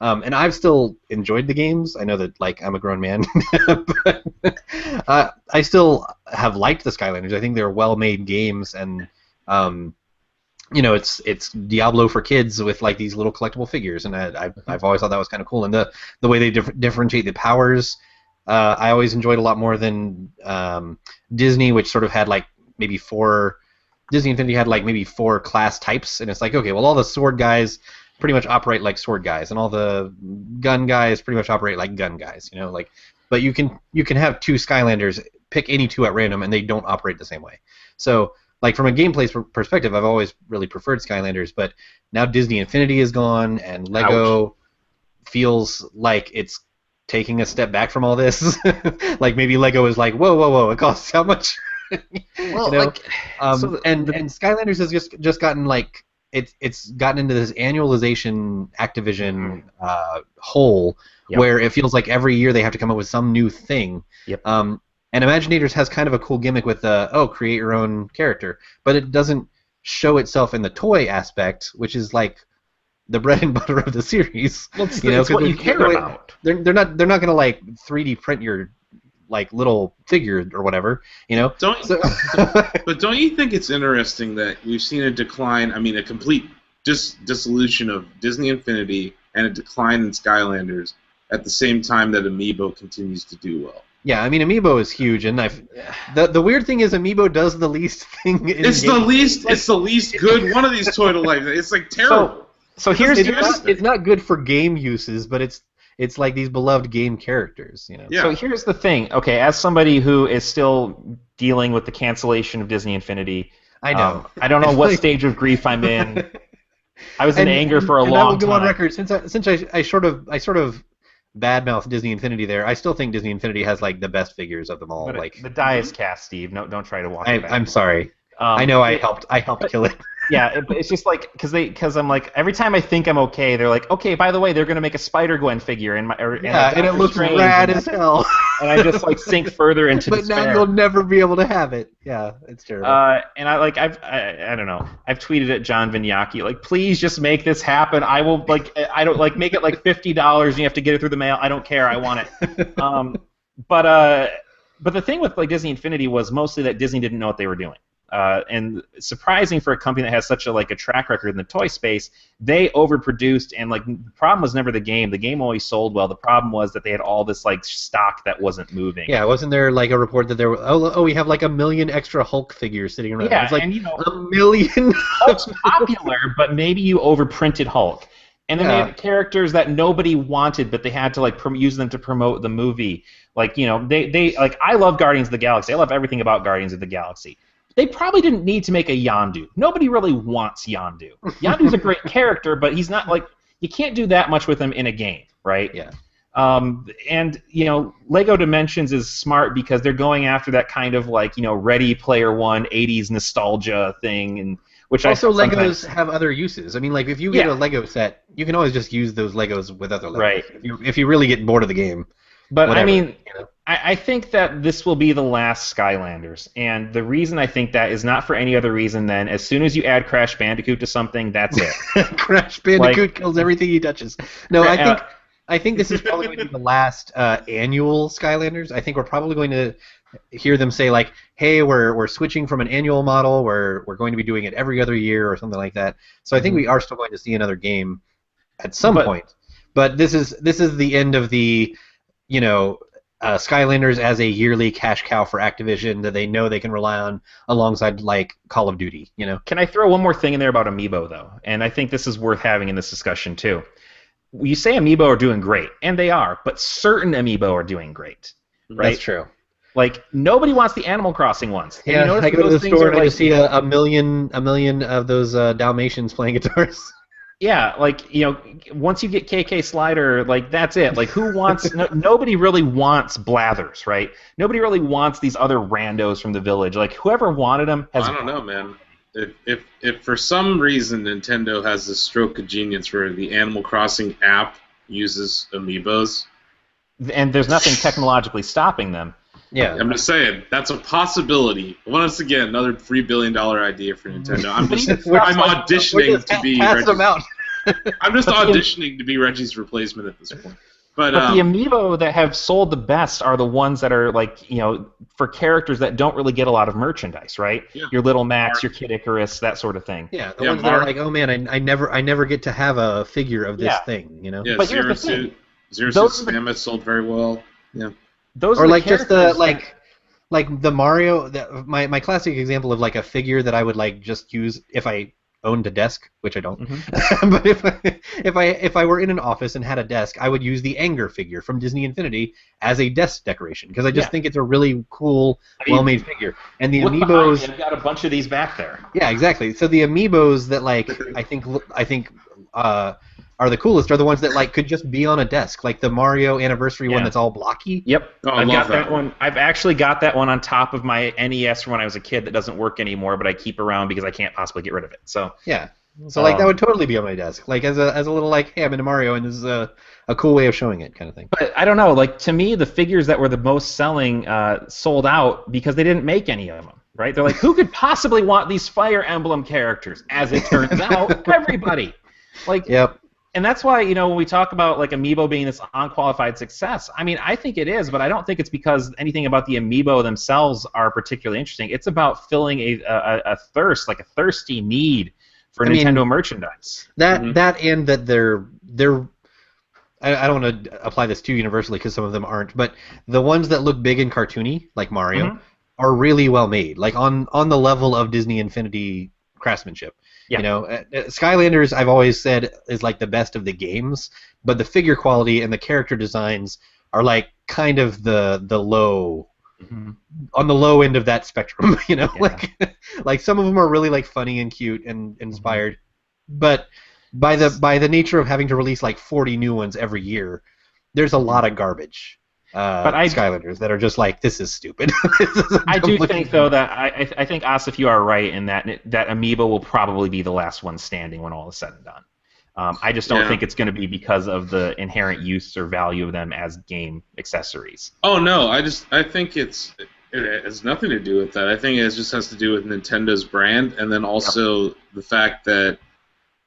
And I've still enjoyed the games. I know that I'm a grown man, but I still have liked the Skylanders. I think they're well-made games, and it's Diablo for kids with like these little collectible figures, and I've always thought that was kind of cool. And the way they differentiate the powers, I always enjoyed a lot more than Disney, which sort of had like maybe four. Disney Infinity had like maybe 4 class types, and it's like, okay, well, all the sword guys pretty much operate like sword guys, and all the gun guys pretty much operate like gun guys, but you can have 2 Skylanders, pick any 2 at random, and they don't operate the same way. So like from a gameplay perspective, I've always really preferred Skylanders, but now Disney Infinity is gone, and Lego feels like it's taking a step back from all this. Like maybe Lego is like, whoa, it costs how much? Well, and Skylanders has just gotten like it's gotten into this annualization Activision hole where it feels like every year they have to come up with some new thing. Yep. And Imaginators has kind of a cool gimmick with create your own character, but it doesn't show itself in the toy aspect, which is like the bread and butter of the series. Well, it's what you care about. They're not gonna like 3D print your like little figure or whatever, But don't you think it's interesting that we've seen a decline? I mean, a complete dissolution of Disney Infinity and a decline in Skylanders at the same time that Amiibo continues to do well. Yeah, I mean, Amiibo is huge, and the weird thing is Amiibo does the least thing. It's the least good one of these toy to life. It's like terrible. So it's not good for game uses, but it's like these beloved game characters, Yeah. So here's the thing. Okay, as somebody who is still dealing with the cancellation of Disney Infinity, I know. I don't know what stage of grief I'm in. I was in anger for a long time. I will go on record since I sort of badmouth Disney Infinity there. I still think Disney Infinity has like the best figures of them all. But the die is cast, Steve. No, don't try to walk it back. I'm sorry. I know I helped kill it. Yeah, it's just like because I'm like every time I think I'm okay, they're like, okay, by the way, they're gonna make a Spider-Gwen figure and it looks rad as hell. And I just like sink further into despair. But now you'll never be able to have it. Yeah, it's terrible. And I don't know. I've tweeted at John Vignacchi like, please just make this happen. I will I don't make it like $50 and you have to get it through the mail. I don't care. I want it. But the thing with like Disney Infinity was mostly that Disney didn't know what they were doing. And surprising for a company that has such a track record in the toy space, they overproduced, and the problem was never the game. The game always sold well. The problem was that they had all this stock that wasn't moving. Yeah, wasn't there a report that there was we have 1 million extra Hulk figures sitting around? Yeah, it's like and 1 million. Hulk's popular, but maybe you overprinted Hulk. And then they had characters that nobody wanted, but they had to use them to promote the movie. They I love Guardians of the Galaxy. I love everything about Guardians of the Galaxy. They probably didn't need to make a Yondu. Nobody really wants Yondu. Yondu's a great character, but he's not you can't do that much with him in a game, right? Yeah. And Lego Dimensions is smart because they're going after that kind of Ready Player One 80s nostalgia thing, and which also Legos have other uses. I mean, if you get a Lego set, you can always just use those Legos with other Legos. Right. If you really get bored of the game. But whatever, I mean, you know? I think that this will be the last Skylanders, and the reason I think that is not for any other reason than as soon as you add Crash Bandicoot to something, that's it. Crash Bandicoot kills everything he touches. No, I think this is probably going to be the last annual Skylanders. I think we're probably going to hear them say like, "Hey, we're switching from an annual model. We're going to be doing it every other year or something like that." So I think we are still going to see another game at some point. But this is the end of the, you know, Skylanders as a yearly cash cow for Activision that they know they can rely on alongside like Call of Duty. You know. Can I throw one more thing in there about Amiibo though? And I think this is worth having in this discussion too. You say Amiibo are doing great, and they are, but certain Amiibo are doing great. Right? That's true. Like nobody wants the Animal Crossing ones. Yeah, I go to the store and I just see a million of those Dalmatians playing guitars. Yeah, like, you know, once you get KK Slider, like, that's it. Like, who wants... nobody really wants Blathers, right? Nobody really wants these other randos from the village. Like, whoever wanted them has... I don't know, man. If for some reason Nintendo has this stroke of genius where the Animal Crossing app uses Amiibos... And there's nothing technologically stopping them. Yeah. I'm just saying, that's a possibility. Once again, another $3 billion idea for Nintendo. I'm auditioning to be Reggie's. I'm just auditioning to be Reggie's replacement at this point. But the Amiibo that have sold the best are the ones that are like, you know, for characters that don't really get a lot of merchandise, right? Yeah. Your Little Max, your Kid Icarus, that sort of thing. Yeah, the ones that are like, oh man, I never get to have a figure of this thing, you know. Yeah, but Zero Suit Samus sold very well. Yeah. Those or like just the like the Mario. My classic example of like a figure that I would like just use if I owned a desk, which I don't. But if I were in an office and had a desk, I would use the Anger figure from Disney Infinity as a desk decoration because I just think it's a really cool, well-made figure. And the Amiibos. I've got a bunch of these back there. Yeah, exactly. So the Amiibos that like I think are the coolest are the ones that like could just be on a desk, like the Mario Anniversary one that's all blocky. Yep, I love that one. I've actually got that one on top of my NES from when I was a kid that doesn't work anymore, but I keep around because I can't possibly get rid of it. So yeah, so like that would totally be on my desk, like as a little like, hey, I'm into Mario, and this is a cool way of showing it, kind of thing. But I don't know, like to me, the figures that were the most selling sold out because they didn't make any of them. Right? They're like, who could possibly want these Fire Emblem characters? As it turns out, everybody. Like. Yep. And that's why, you know, when we talk about like Amiibo being this unqualified success, I mean, I think it is, but I don't think it's because anything about the Amiibo themselves are particularly interesting. It's about filling a thirst, like a thirsty need for Nintendo merchandise. That and that they're I don't want to apply this too universally because some of them aren't, but the ones that look big and cartoony, like Mario, are really well made, like on the level of Disney Infinity craftsmanship. Yeah. You know, Skylanders, I've always said, is like the best of the games, but the figure quality and the character designs are like kind of the low, on the low end of that spectrum. You know, like some of them are really like funny and cute and inspired, but by the nature of having to release like 40 new ones every year, there's a lot of garbage. But Skylanders that are just like, this is stupid. I do think though that I think Asif, you are right in that Amiibo will probably be the last one standing when all is said and done. I just don't think it's going to be because of the inherent use or value of them as game accessories. Oh no, I think it has nothing to do with that. I think it just has to do with Nintendo's brand, and then also the fact that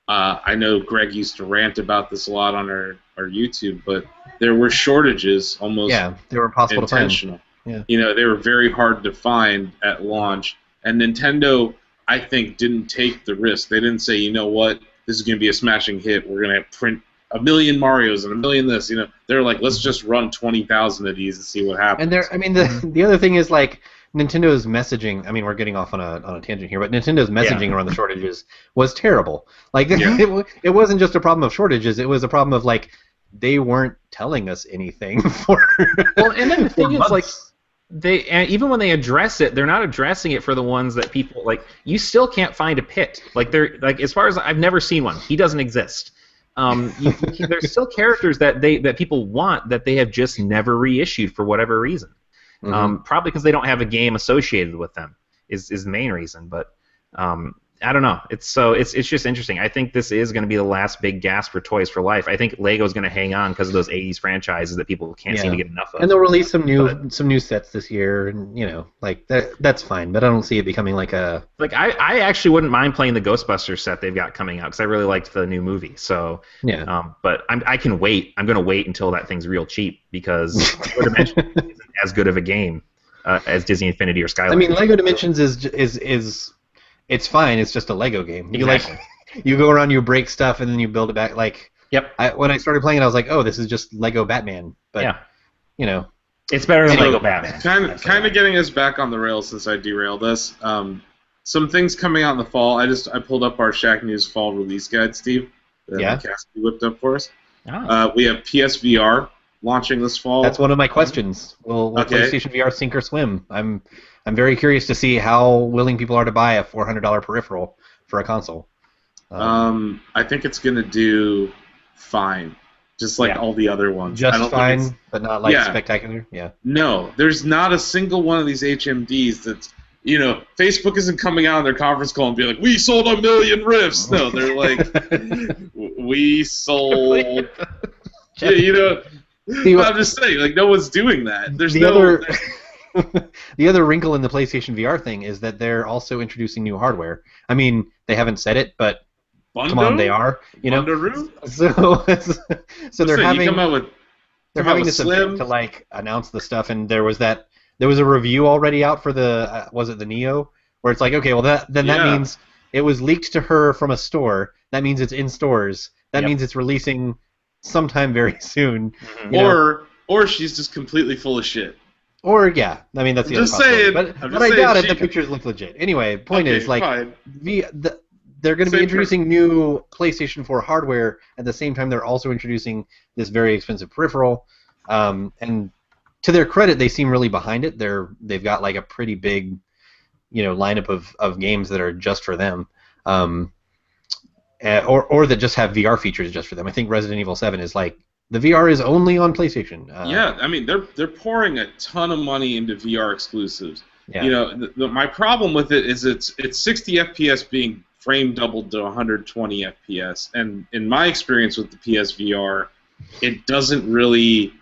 I know Greg used to rant about this a lot on our YouTube, but there were shortages almost they were impossible intentional. To find. Yeah. You know, they were very hard to find at launch, and Nintendo, I think, didn't take the risk. They didn't say, you know what, this is going to be a smashing hit. We're going to print 1 million Marios and 1 million this. You know, they're like, let's just run 20,000 of these and see what happens. And the other thing is like Nintendo's messaging. I mean, we're getting off on a tangent here, but Nintendo's messaging around the shortages was terrible. Like it wasn't just a problem of shortages; it was a problem of like they weren't telling us anything for. Well, and then the thing is like. Even when they address it, they're not addressing it for the ones that people like. You still can't find a Pit. Like they're like, as far as I've never seen one. He doesn't exist. There's still characters that people want that they have just never reissued for whatever reason. Probably because they don't have a game associated with them is the main reason. But I don't know. It's just interesting. I think this is going to be the last big gasp for Toys for Life. I think Lego's going to hang on because of those '80s franchises that people can't seem to get enough of. And they'll release some new sets this year, and like that's fine. But I don't see it becoming like a I actually wouldn't mind playing the Ghostbusters set they've got coming out because I really liked the new movie. So but I can wait. I'm going to wait until that thing's real cheap because Lego Dimensions isn't as good of a game as Disney Infinity or Skyline. I mean, Lego Dimensions is it's fine. It's just a Lego game. Exactly. You go around, you break stuff, and then you build it back. Like, yep. When I started playing it, I was like, oh, this is just Lego Batman. But it's better than Lego Batman. Kind of getting us back on the rails since I derailed us. Some things coming out in the fall. I pulled up our Shack News fall release guide, Steve. That Cassidy whipped up for us. Oh. We have PSVR launching this fall. That's one of my questions. Will PlayStation VR sink or swim? I'm very curious to see how willing people are to buy a $400 peripheral for a console. I think it's going to do fine, just like all the other ones. Just fine, but not like spectacular? Yeah. No, there's not a single one of these HMDs that's, Facebook isn't coming out on their conference call and be like, we sold 1 million Rifts. No, they're like, we sold... I'm just saying, like, no one's doing that. There's The other wrinkle in the PlayStation VR thing is that they're also introducing new hardware. I mean, they haven't said it, but come on, they are. So they're having this event to like announce the stuff, and there was a review already out for the was it the Neo, where it's like, okay, well that means it was leaked to her from a store. That means it's in stores. That means it's releasing sometime very soon. Mm-hmm. Or she's just completely full of shit. Or I mean that's the other possibility. But I doubt it. The pictures look legit. Anyway, point is like they're going to be introducing new PlayStation 4 hardware at the same time they're also introducing this very expensive peripheral. And to their credit, they seem really behind it. They've got like a pretty big, lineup of games that are just for them, or that just have VR features just for them. I think Resident Evil 7 is like. The VR is only on PlayStation. I mean they're pouring a ton of money into VR exclusives. Yeah. My problem with it is it's 60 FPS being frame doubled to 120 FPS, and in my experience with the PSVR, it doesn't really.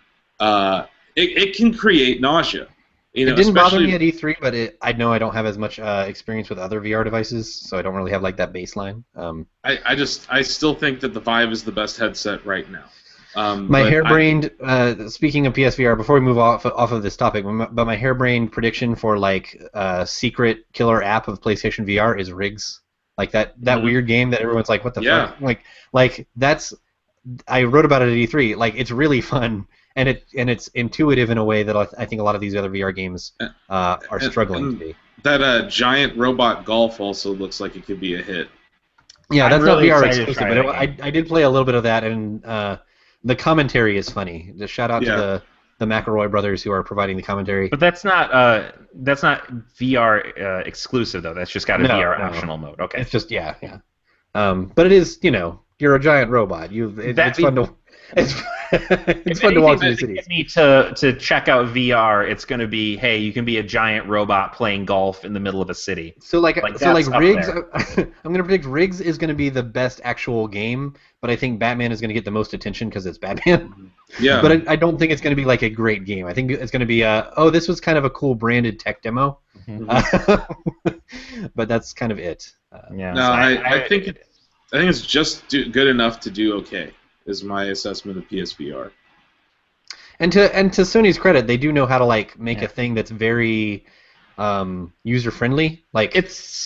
It can create nausea. It didn't bother me at E3, but I know I don't have as much experience with other VR devices, so I don't really have like that baseline. I still think that the Vive is the best headset right now. My harebrained, speaking of PSVR, before we move off of this topic, but my harebrained prediction for like secret killer app of PlayStation VR is Rigs, like that weird game that everyone's like, what the fuck? Like that's, I wrote about it at E3. Like it's really fun and it's intuitive in a way that I think a lot of these other VR games are struggling to be. That giant robot golf also looks like it could be a hit. Yeah, that's really not VR exclusive, but I did play a little bit of that and. The commentary is funny. Just shout out to the McElroy brothers who are providing the commentary. But that's not VR exclusive though. That's just got a VR optional mode. Okay. It's just but it is you're a giant robot. It's fun to. It's fun to walk through the cities. If me to check out VR, it's going to be, hey, you can be a giant robot playing golf in the middle of a city. So like Riggs, I'm going to predict Riggs is going to be the best actual game, but I think Batman is going to get the most attention because it's Batman. Yeah. But I don't think it's going to be like a great game. I think it's going to be this was kind of a cool branded tech demo. Mm-hmm. But that's kind of it. I think it's just good enough to do okay. Is my assessment of PSVR. And to Sony's credit, they do know how to like make a thing that's very user friendly. Like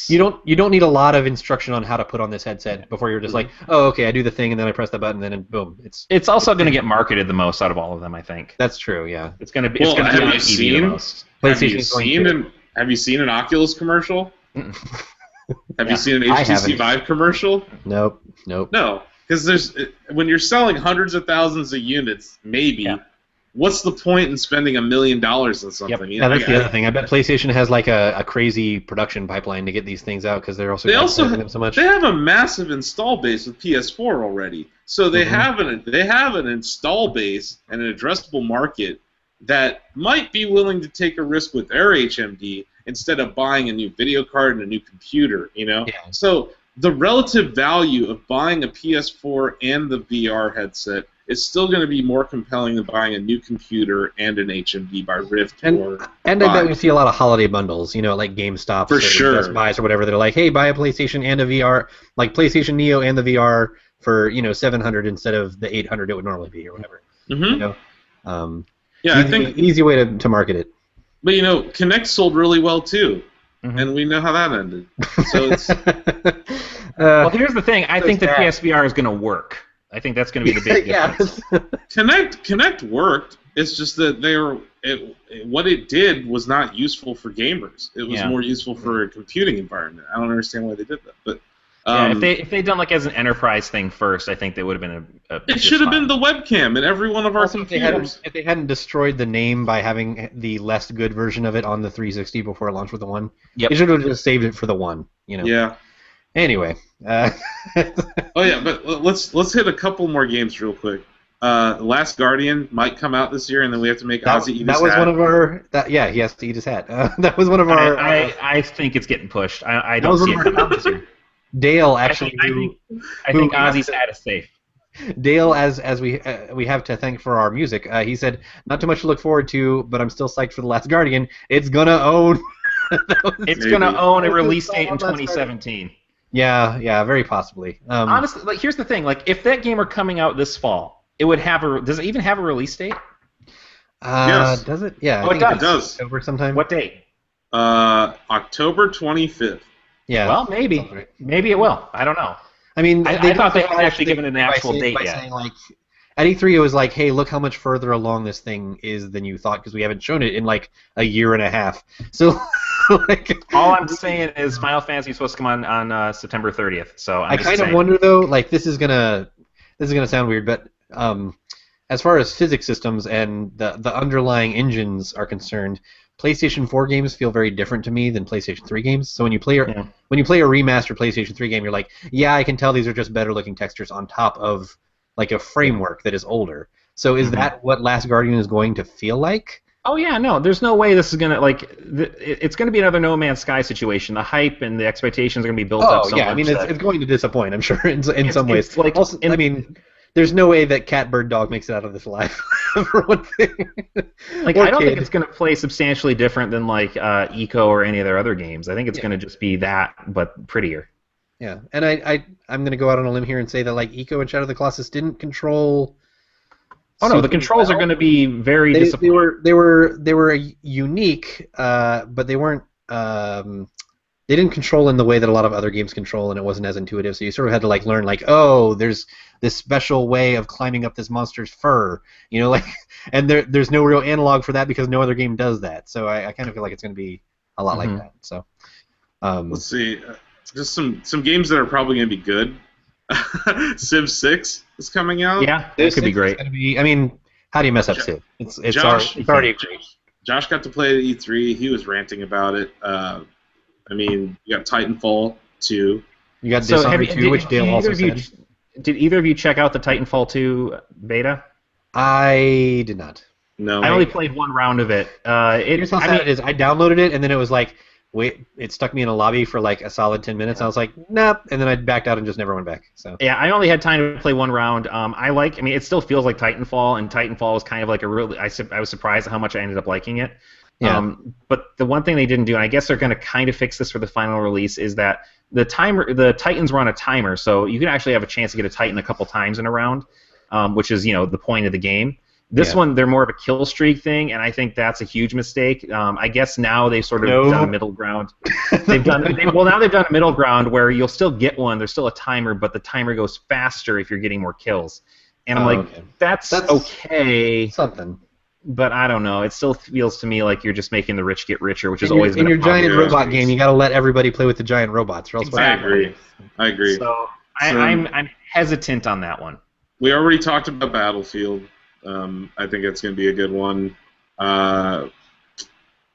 you don't need a lot of instruction on how to put on this headset before you're just like, oh, okay, I do the thing and then I press the button and then boom, it's also going to get marketed the most out of all of them, I think. That's true. Yeah. It's going to be on TV the most. Have you seen an Oculus commercial? Have you seen an HTC Vive commercial? Nope. No. Because when you're selling hundreds of thousands of units, what's the point in spending $1 million on something? Yeah, that's the other thing. I bet PlayStation has like a crazy production pipeline to get these things out because they're also them so much. They have a massive install base with PS4 already, so they have an install base and an addressable market that might be willing to take a risk with their HMD instead of buying a new video card and a new computer, you know? Yeah. So the relative value of buying a PS4 and the VR headset is still going to be more compelling than buying a new computer and an HMD by Rift or And I bet we see a lot of holiday bundles, like GameStop For or sure. Best Buys or whatever. They're like, hey, buy a PlayStation and a VR, like PlayStation Neo and the VR for $700 instead of the $800 it would normally be or whatever. Mm-hmm. Yeah, easy, I think easy way to market it. But Kinect sold really well too, and we know how that ended. So it's well, here's the thing. I think the PSVR is going to work. I think that's going to be the big difference. Kinect worked. It's just that what it did was not useful for gamers. It was more useful for a computing environment. I don't understand why they did that, but. If they'd done as an enterprise thing first, I think they would have been It should have been the webcam in every one of our computers. If they hadn't destroyed the name by having the less good version of it on the 360 before it launched with the One, they should have just saved it for the One. Yeah. Anyway. Oh yeah, but let's hit a couple more games real quick. Last Guardian might come out this year, and then we have to make Ozzy eat his hat. That was one of our. He has to eat his hat. That was one of our. I think it's getting pushed. I don't see it coming this year. Dale actually. I think Ozzy's hat is safe. Dale, as we have to thank for our music, he said, "Not too much to look forward to, but I'm still psyched for The Last Guardian. It's gonna own. It's gonna own a release date in 2017. Yeah, very possibly. Honestly, here's the thing: if that game were coming out this fall, it would have a. Does it even have a release date? Yes. Does it? Yeah. Oh, it does. October sometime. What date? October 25th. Yeah. Well, maybe. Maybe it will. I don't know. I mean, I thought they hadn't actually given an actual date yet. Saying, at E3, it was like, hey, look how much further along this thing is than you thought because we haven't shown it in a year and a half. So, all I'm saying is Final Fantasy is supposed to come on September 30th. So I kind of wonder though, this is gonna sound weird, but as far as physics systems and the underlying engines are concerned, PlayStation 4 games feel very different to me than PlayStation 3 games. So when you play a remastered PlayStation 3 game, you're like, yeah, I can tell these are just better looking textures on top of a framework that is older. So is that what Last Guardian is going to feel like? Oh yeah, no, there's no way this is gonna it's gonna be another No Man's Sky situation. The hype and the expectations are gonna be built up. So yeah, much I mean it's going to disappoint, I'm sure, in some ways. Also, I mean, there's no way that Catbird Dog makes it out of this alive, for one thing. I don't think it's going to play substantially different than Eco or any of their other games. I think it's going to just be that, but prettier. Yeah, and I'm going to go out on a limb here and say that Eco and Shadow of the Colossus didn't control. Oh no, the controls are going to be very disappointing. They were unique, but they weren't. They didn't control in the way that a lot of other games control, and it wasn't as intuitive. So you sort of had to learn oh, there's this special way of climbing up this monster's fur, and there's no real analog for that because no other game does that. So I kind of feel like it's going to be a lot like that. So let's see, just some games that are probably going to be good. Civ 6 is coming out. Yeah, that could be great. I mean, how do you mess up Civ? It's already great. Josh got to play at E3. He was ranting about it. I mean, you got Titanfall 2. You got Dishonored 2, which Dale also said. Did either of you check out the Titanfall 2 beta? I did not. No. I only played one round of it. Here's how sad it is. I downloaded it, and then it was it stuck me in a lobby for a solid 10 minutes. I was like, nope, and then I backed out and just never went back. So yeah, I only had time to play one round. It still feels like Titanfall, and Titanfall was kind of I was surprised at how much I ended up liking it. Yeah. But the one thing they didn't do, and I guess they're going to kind of fix this for the final release, is that the Titans run a timer, so you can actually have a chance to get a Titan a couple times in a round, which is the point of the game. This one, they're more of a kill streak thing, and I think that's a huge mistake. I guess now they've sort of done a middle ground. They've done a middle ground where you'll still get one. There's still a timer, but the timer goes faster if you're getting more kills. And I'm okay. That's okay. Something. But I don't know. It still feels to me like you're just making the rich get richer, which has always been in your giant robot game. You got to let everybody play with the giant robots, or else. Exactly. I agree. So I'm hesitant on that one. We already talked about Battlefield. I think it's going to be a good one.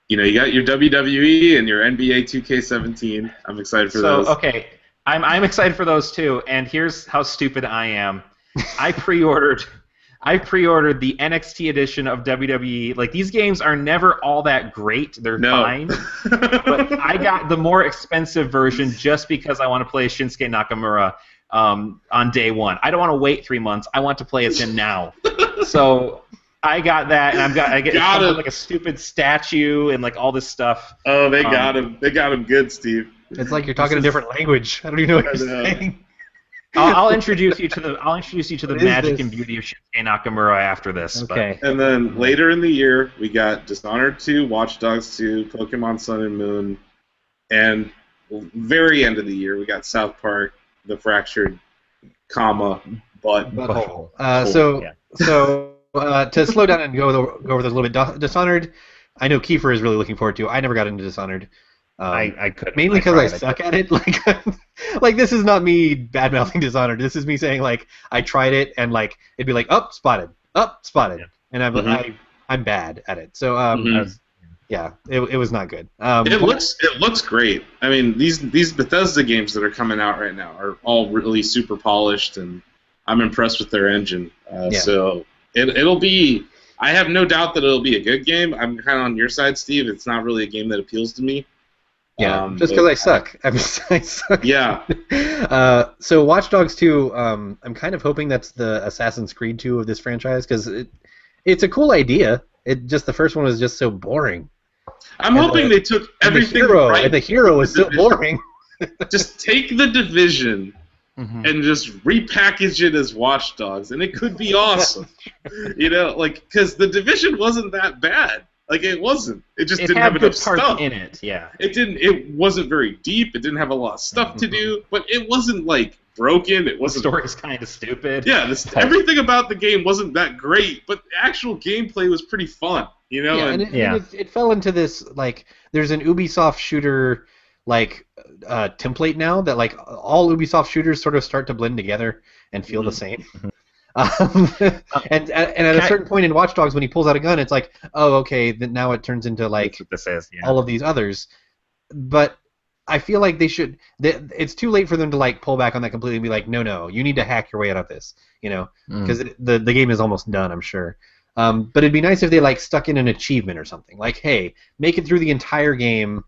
You got your WWE and your NBA 2K17. I'm excited for those. Okay, I'm excited for those too. And here's how stupid I am. I pre-ordered I pre-ordered the NXT edition of WWE. Like, these games are never all that great. They're fine. But I got the more expensive version just because I want to play Shinsuke Nakamura on day one. I don't want to wait 3 months. I want to play as him now. So I got that, and I get like a stupid statue and like all this stuff. Oh, they got him. They got him good, Steve. It's like you're talking a different language. I don't even know what you're saying. I'll introduce you to the magic and beauty of Shinsuke Nakamura after this. Okay. And then later in the year, we got Dishonored 2, Watch Dogs 2, Pokemon Sun and Moon, and very end of the year, we got South Park, The Fractured, Butthole. So to slow down and go over this a little bit, Dishonored, I know Kiefer is really looking forward to. I never got into Dishonored. I could mainly because I suck at it. Like this is not me bad mouthing Dishonored. This is me saying like I tried it and like it'd be like spotted, Yeah. and I'm bad at it. So yeah, it was not good. It looks great. I mean these Bethesda games that are coming out right now are all really super polished, and I'm impressed with their engine. So it'll be. I have no doubt that it'll be a good game. I'm kind of on your side, Steve. It's not really a game that appeals to me. Yeah, just because I suck. I suck. Yeah. So Watch Dogs 2, I'm kind of hoping that's the Assassin's Creed 2 of this franchise, because it's a cool idea. The first one was just so boring. I'm hoping they took everything right. And the hero is so boring. Just take the Division and just repackage it as Watch Dogs, and it could be awesome. Because the Division wasn't that bad. Like, it wasn't. It just didn't have enough stuff in it. Yeah. It wasn't very deep. It didn't have a lot of stuff to do, but it wasn't like broken. It wasn't. The story's kind of stupid. Yeah, everything about the game wasn't that great, but the actual gameplay was pretty fun. And it fell into this like there's an Ubisoft shooter like template now that like all Ubisoft shooters sort of start to blend together and feel the same. And at a certain point in Watch Dogs, when he pulls out a gun, it's like, oh, okay, then now it turns into like all of these others. But I feel like they should. It's too late for them to like pull back on that completely and be like, no, you need to hack your way out of this, because the game is almost done, I'm sure. But it'd be nice if they like stuck in an achievement or something, like, hey, make it through the entire game,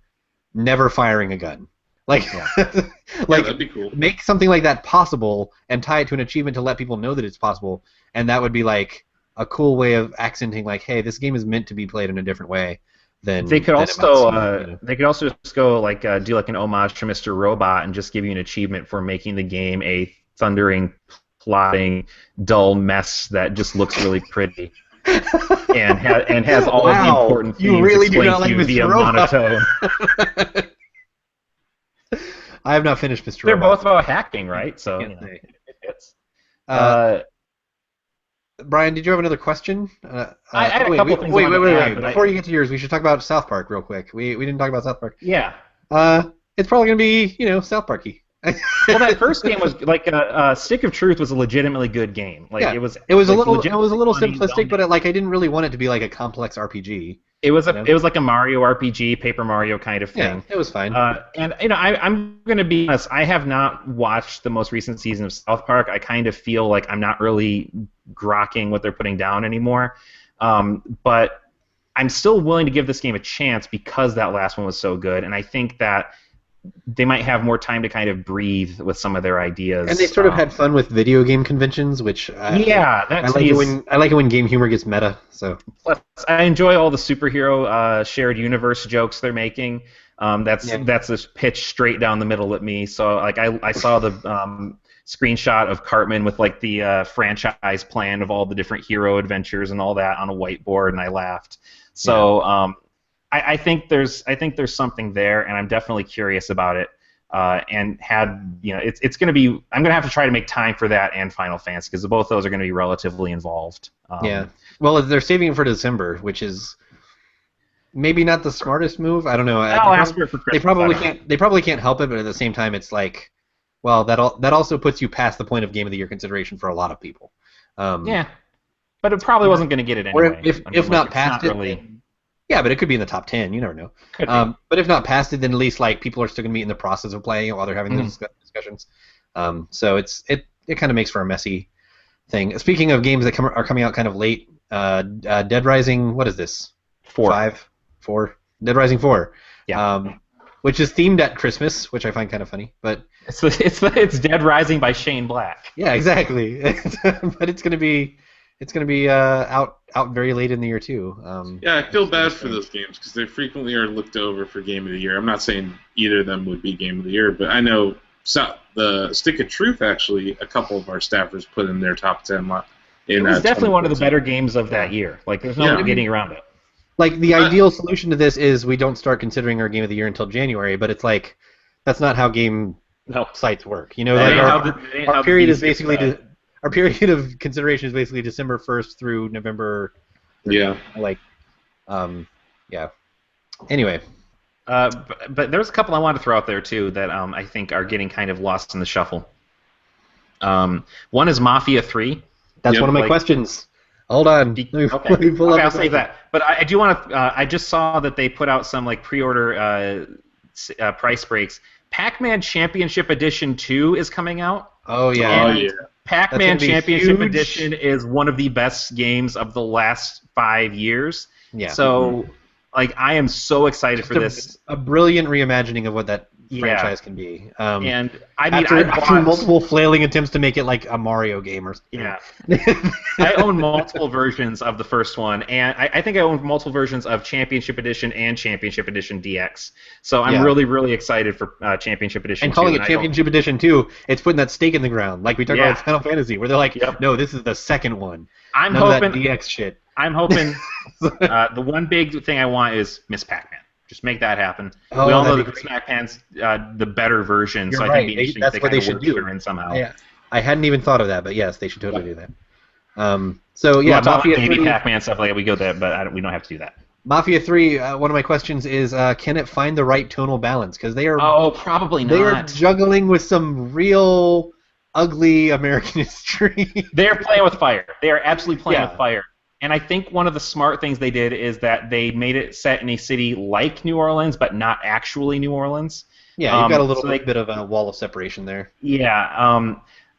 never firing a gun. Like, that'd be cool. Make something like that possible and tie it to an achievement to let people know that it's possible, and that would be like a cool way of accenting, like, hey, this game is meant to be played in a different way. They could also just go like do like an homage to Mr. Robot and just give you an achievement for making the game a thundering, plotting, dull mess that just looks really pretty. and has all of the important themes you really explained do not like to you via monotone. I have not finished Mr. They're Robot. both about hacking, right? So it fits. Brian, did you have another question? I had a couple things. Wait. Before you get to yours, we should talk about South Park real quick. We didn't talk about South Park. Yeah. It's probably gonna be South Parky. Well, that first game was like Stick of Truth was a legitimately good game. Like it was a like, little simplistic, but I didn't really want it to be like a complex RPG. It was like a Mario RPG, Paper Mario kind of thing. Yeah, it was fine. And I'm gonna be honest, I have not watched the most recent season of South Park. I kind of feel like I'm not really grokking what they're putting down anymore. But I'm still willing to give this game a chance because that last one was so good, and I think that they might have more time to kind of breathe with some of their ideas. And they sort of had fun with video game conventions, which I like it when game humor gets meta. So plus, I enjoy all the superhero shared universe jokes they're making. That's just pitched straight down the middle at me. So like I saw the screenshot of Cartman with like the franchise plan of all the different hero adventures and all that on a whiteboard, and I laughed. So. I think there's something there, and I'm definitely curious about it. And it's going to be. I'm going to have to try to make time for that and Final Fantasy because both those are going to be relatively involved. Well, they're saving it for December, which is maybe not the smartest move. I don't know. I'll ask for Christmas. They probably can't help it, but at the same time, it's like, well, that also puts you past the point of Game of the Year consideration for a lot of people. But it probably wasn't going to get it anyway. Or if not past it. Yeah, but it could be in the top 10. You never know. But if not past it, then at least like people are still going to be in the process of playing it while they're having those discussions. So it kind of makes for a messy thing. Speaking of games that are coming out kind of late, Dead Rising. What is this? 4. 4. Dead Rising 4. Yeah. Which is themed at Christmas, which I find kind of funny, but It's Dead Rising by Shane Black. yeah, exactly. But it's gonna be out very late in the year too. Yeah, I feel bad for those games because they frequently are looked over for Game of the Year. I'm not saying either of them would be Game of the Year, but I know the Stick of Truth actually, a couple of our staffers put in their top 10. It was definitely one of the better games of that year. Like, there's no getting around it. Like, the ideal solution to this is we don't start considering our Game of the Year until January, but it's like that's not how game sites work. You know, like our period is basically our period of consideration is basically December 1st through November. Yeah. Like, yeah. Anyway. But there's a couple I wanted to throw out there too that I think are getting kind of lost in the shuffle. One is Mafia 3. That's one of my questions. Hold on. Okay, I'll save that. But I do want to. I just saw that they put out some like pre-order price breaks. Pac-Man Championship Edition 2 is coming out. Oh yeah. And Pac-Man Championship Edition is one of the best games of the last 5 years. Yeah. So, like, I am so excited for this. A brilliant reimagining of what that franchise can be. And I mean, after multiple flailing attempts to make it like a Mario game or something. Yeah. I own multiple versions of the first one, and I think I own multiple versions of Championship Edition and Championship Edition DX. So I'm really, really excited for Championship Edition 2. And calling it Championship Edition 2, it's putting that stake in the ground, like we talked about with Final Fantasy, where they're like, no, this is the second one. I'm None hoping of that DX shit. I'm hoping the one big thing I want is Miss Pac-Man. Just make that happen. Oh, we all know that Miss Pac-Man's the better version, so I think it'd be interesting that's if what they they kind of should work do. her in somehow. Yeah. I hadn't even thought of that, but yes, they should totally do that. So yeah, Mafia 3, Pac-Man stuff like that, we go there, but we don't have to do that. Mafia 3. One of my questions is, can it find the right tonal balance? Because they are probably not. They are juggling with some real ugly American history. They are playing with fire. They are absolutely playing with fire. And I think one of the smart things they did is that they made it set in a city like New Orleans, but not actually New Orleans. Yeah, you've got a little bit of a wall of separation there. Yeah.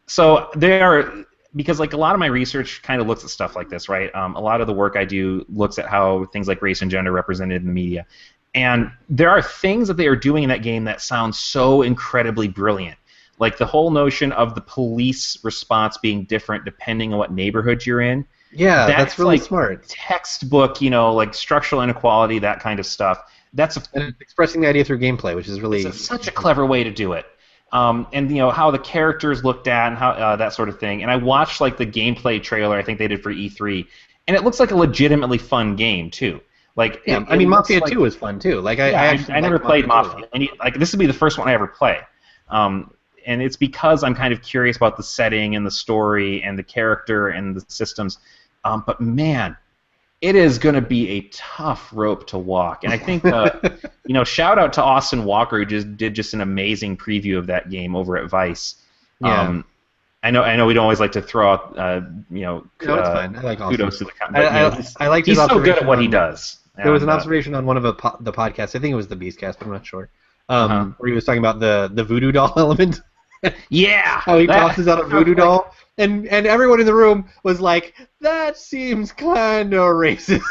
So they are, because like a lot of my research kind of looks at stuff like this, right? A lot of the work I do looks at how things like race and gender are represented in the media. And there are things that they are doing in that game that sound so incredibly brilliant. Like the whole notion of the police response being different depending on what neighborhood you're in. Yeah, that's really like smart. Textbook, like structural inequality, that kind of stuff. And it's expressing the idea through gameplay, which is really such a clever way to do it. And how the characters looked at and how that sort of thing. And I watched like the gameplay trailer I think they did for E3, and it looks like a legitimately fun game too. Like I mean, Mafia 2 was fun too. Like I never played Mafia. And like this would be the first one I ever play. And it's because I'm kind of curious about the setting and the story and the character and the systems. But man, it is going to be a tough rope to walk. And I think, shout out to Austin Walker who did an amazing preview of that game over at Vice. Yeah. I know we don't always like to throw out, no, it's fine. I like kudos to the I like he's so good at what he does. There was an observation on one of the podcasts. I think it was the Beastcast, but I'm not sure. Where he was talking about the voodoo doll element. Yeah. How he tosses out a voodoo doll. And everyone in the room was like, that seems kind of racist.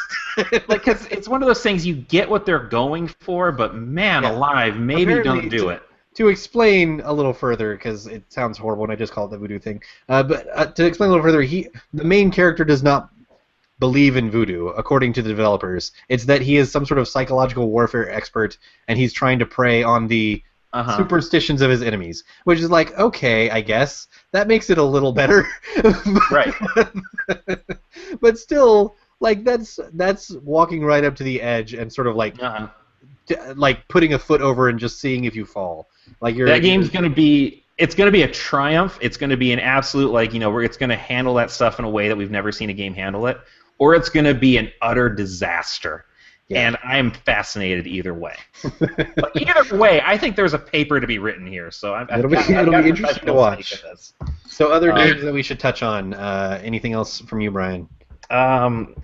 Like, cause it's one of those things you get what they're going for, but man alive, maybe don't do it. To explain a little further, because it sounds horrible and I just call it the voodoo thing, but to explain a little further, the main character does not believe in voodoo, according to the developers. It's that he is some sort of psychological warfare expert, and he's trying to prey on the superstitions of his enemies, which is like, okay, I guess that makes it a little better, right? But still, like that's walking right up to the edge and sort of like, like putting a foot over and just seeing if you fall. Like that game's gonna be. It's going to be a triumph. It's going to be an absolute, where it's going to handle that stuff in a way that we've never seen a game handle it, or it's going to be an utter disaster. Yeah. And I'm fascinated either way. But either way, I think there's a paper to be written here. So it'll be interesting to watch. So other games that we should touch on. Anything else from you, Brian? I'm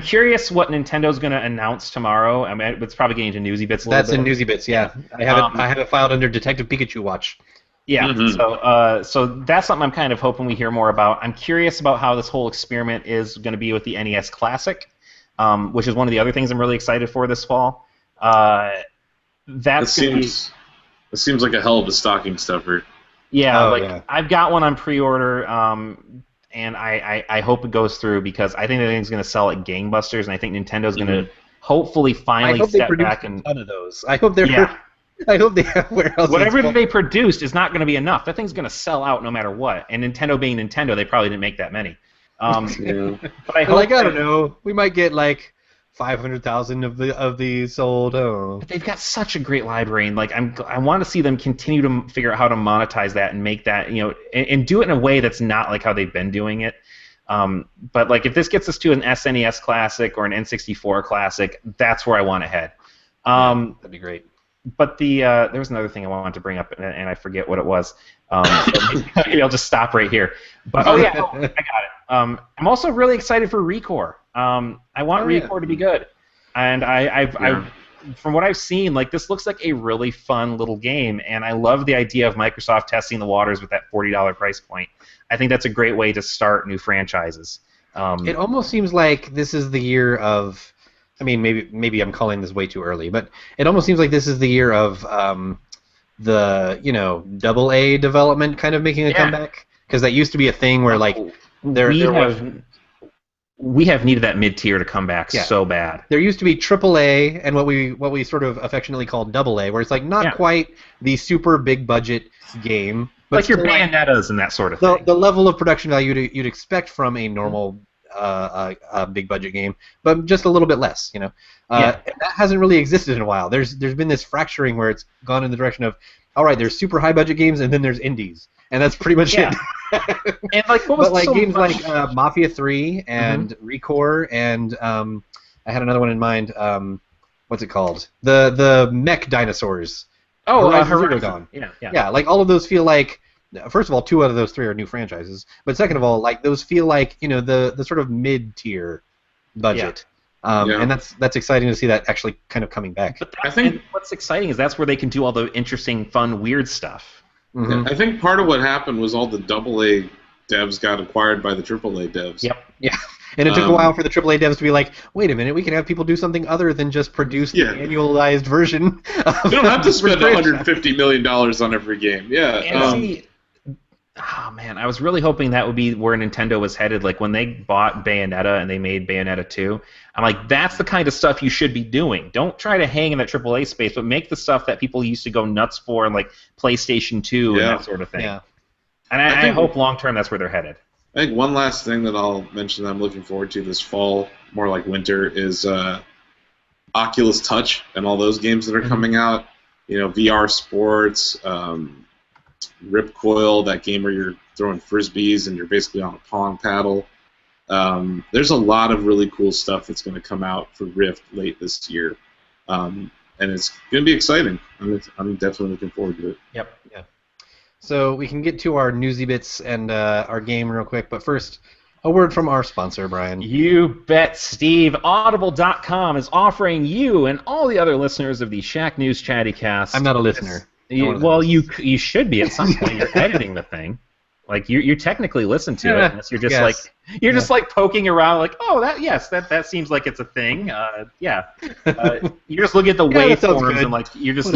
curious what Nintendo's going to announce tomorrow. I mean, it's probably getting into Newsy Bits a little bit. That's in Newsy Bits, yeah. I have it filed under Detective Pikachu Watch. Yeah, Mhm. so that's something I'm kind of hoping we hear more about. I'm curious about how this whole experiment is going to be with the NES Classic, which is one of the other things I'm really excited for this fall. Uh, It that's going to be seems it seems like a hell of a stocking stuffer. yeah, Oh like yeah. I've got one on pre-order, and I hope it goes through because I think the thing's going to sell like gangbusters, and I think Nintendo's going to Mhm. hopefully I finally hope they step produce back a and ton of those. I hope they're. yeah, I hope they have warehouses whatever full. they produced is not going to be enough. That thing's going to sell out no matter what. And Nintendo being Nintendo, they probably didn't make that many. Yeah. But I They're like, hope I that don't know, we might get like 500,000 of these sold. Oh, but they've got such a great library, and like I want to see them continue to figure out how to monetize that and make that and do it in a way that's not like how they've been doing it. But like if this gets us to an SNES Classic or an N64 Classic, that's where I want to head. yeah, Um, that'd be great. but there was another thing I wanted to bring up, and I forget what it was. So maybe I'll just stop right here. But oh yeah, no, I got it. I'm also really excited for Recore. I want Oh, yeah. Recore to be good, and Yeah. from what I've seen, like this looks like a really fun little game, and I love the idea of Microsoft testing the waters with that $40 price point. I think that's a great way to start new franchises. It almost seems like this is the year of. I mean, maybe I'm calling this way too early, but it almost seems like this is the year of the double A development kind of making a Yeah. comeback, because that used to be a thing where like we there was. have we have needed that mid tier to come back Yeah. so bad. There used to be triple A and what we sort of affectionately called double A, where it's like not Yeah. quite the super big budget game, but Like your still like Bayonettas and that sort of the thing. the level of production value you'd expect from a normal big budget game, but just a little bit less. Yeah. And that hasn't really existed in a while. There's been this fracturing where it's gone in the direction of, all right, there's super high budget games and then there's indies, and that's pretty much Yeah. it. And like what was But like so games much... like Mafia 3 and Recore and I had another one in mind. What's it called? The mech dinosaurs. Horizon Zero Dawn. Yeah. Yeah, like all of those feel like. First of all, 2 out of those 3 are new franchises. But second of all, like those feel like the sort of mid tier budget. Yeah. And that's exciting to see that actually kind of coming back. But I think- and what's exciting is that's where they can do all the interesting, fun, weird stuff. Mhm. I think part of what happened was all the AA devs got acquired by the AAA devs. Yep. Yeah, and it took a while for the AAA devs to be like, wait a minute, we can have people do something other than just produce the annualized version. You don't have to spend $150 million on every game. Yeah. And see, oh man, I was really hoping that would be where Nintendo was headed. Like when they bought Bayonetta and they made Bayonetta 2, I'm like, that's the kind of stuff you should be doing. Don't try to hang in that AAA space, but make the stuff that people used to go nuts for, like PlayStation 2 and that sort of thing. Yeah. And I hope long term that's where they're headed. I think one last thing that I'll mention that I'm looking forward to this fall, more like winter, is Oculus Touch and all those games that are coming out. VR Sports, Ripcoil, that game where you're throwing frisbees and you're basically on a pong paddle. There's a lot of really cool stuff that's going to come out for Rift late this year, and it's going to be exciting. I'm definitely looking forward to it. Yep. Yeah. So we can get to our newsy bits and our game real quick, but first, a word from our sponsor, Brian. You bet, Steve. Audible.com is offering you and all the other listeners of the Shack News Chattycast. I'm not a listener. Well, you should be at some point. You're editing the thing. Like you technically listen to it, unless you're just just like poking around, like, oh, that seems like it's a thing. You're just looking at the waveforms and like you're just.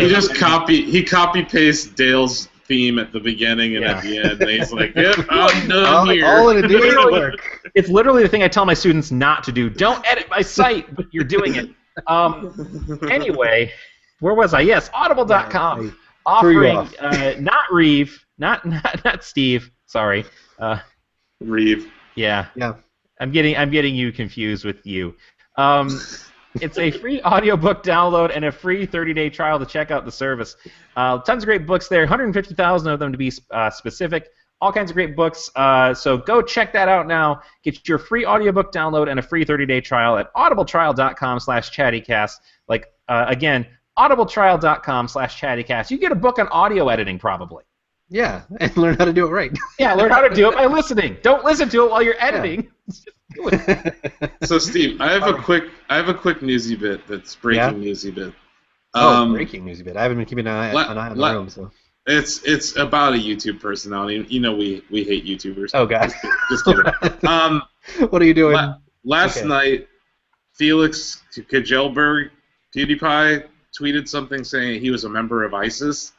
He copy pastes Dale's theme at the beginning and at the end, and he's like, "Yep, I'm done here." All in a day work. It's literally the thing I tell my students not to do. Don't edit my site, but you're doing it. Anyway, where was I? Yes, Audible.com offering not Reeve, not Steve. Sorry, Reeve. Yeah. Yeah. I'm getting you confused with you. It's a free audiobook download and a free 30-day trial to check out the service. Tons of great books there, 150,000 of them to be specific. All kinds of great books. So go check that out now. Get your free audiobook download and a free 30-day trial at audibletrial.com/chattycast. Like, again, audibletrial.com/chattycast. You get a book on audio editing, probably. Yeah, and learn how to do it right. Yeah, learn how to do it by listening. Don't listen to it while you're editing. Just do it. So, Steve, I have a quick newsy bit that's breaking newsy bit. Breaking newsy bit. I haven't been keeping an eye on the room. So It's about a YouTube personality. You know we hate YouTubers. Oh god. Just kidding. What are you doing? Last night, Felix Kjelberg, PewDiePie, tweeted something saying he was a member of ISIS,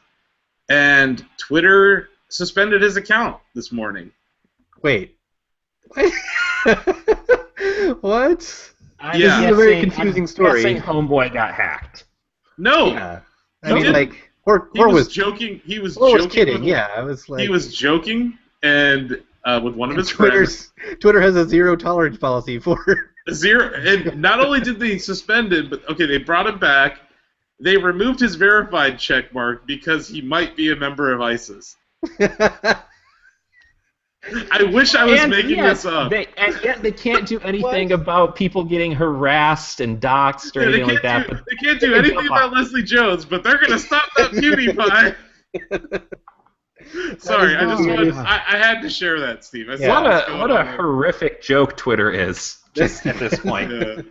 and Twitter suspended his account this morning. Wait. What? This I'm is a very confusing story. Guessing Homeboy got hacked. No. Yeah. I He mean, didn't. like, He was joking. He was Or joking. was kidding. Yeah, I was like. He was joking, and with one of his Twitter has a zero tolerance policy for. Zero. And not only did they suspend him, but okay, they brought him back. They removed his verified checkmark because he might be a member of ISIS. I wish I was making this up. And yet they can't do anything about people getting harassed and doxxed or anything like that. They can't do anything about Leslie Jones, but they're going to stop that PewDiePie. Sorry, I had to share that, Steve. What a horrific joke Twitter is just at this point. Yeah.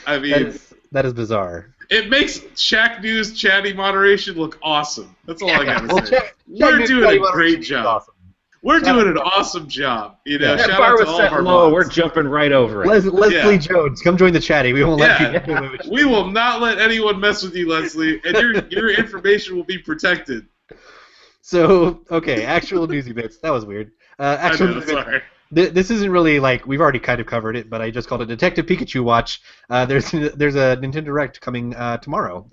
I mean, that is bizarre. It makes Shaq News chatty moderation look awesome. That's all I gotta say. We're doing a great job. Awesome. We're doing an awesome job. You know, That shout bar out to was all set of our low. mods. We're jumping right over it. Leslie Jones, come join the chatty. We won't let people. We will not let anyone mess with you, Leslie, and your information will be protected. So, okay, actual newsy bits. That was weird. Sorry. This isn't really like we've already kind of covered it, but I just called it Detective Pikachu Watch. There's a Nintendo Direct coming tomorrow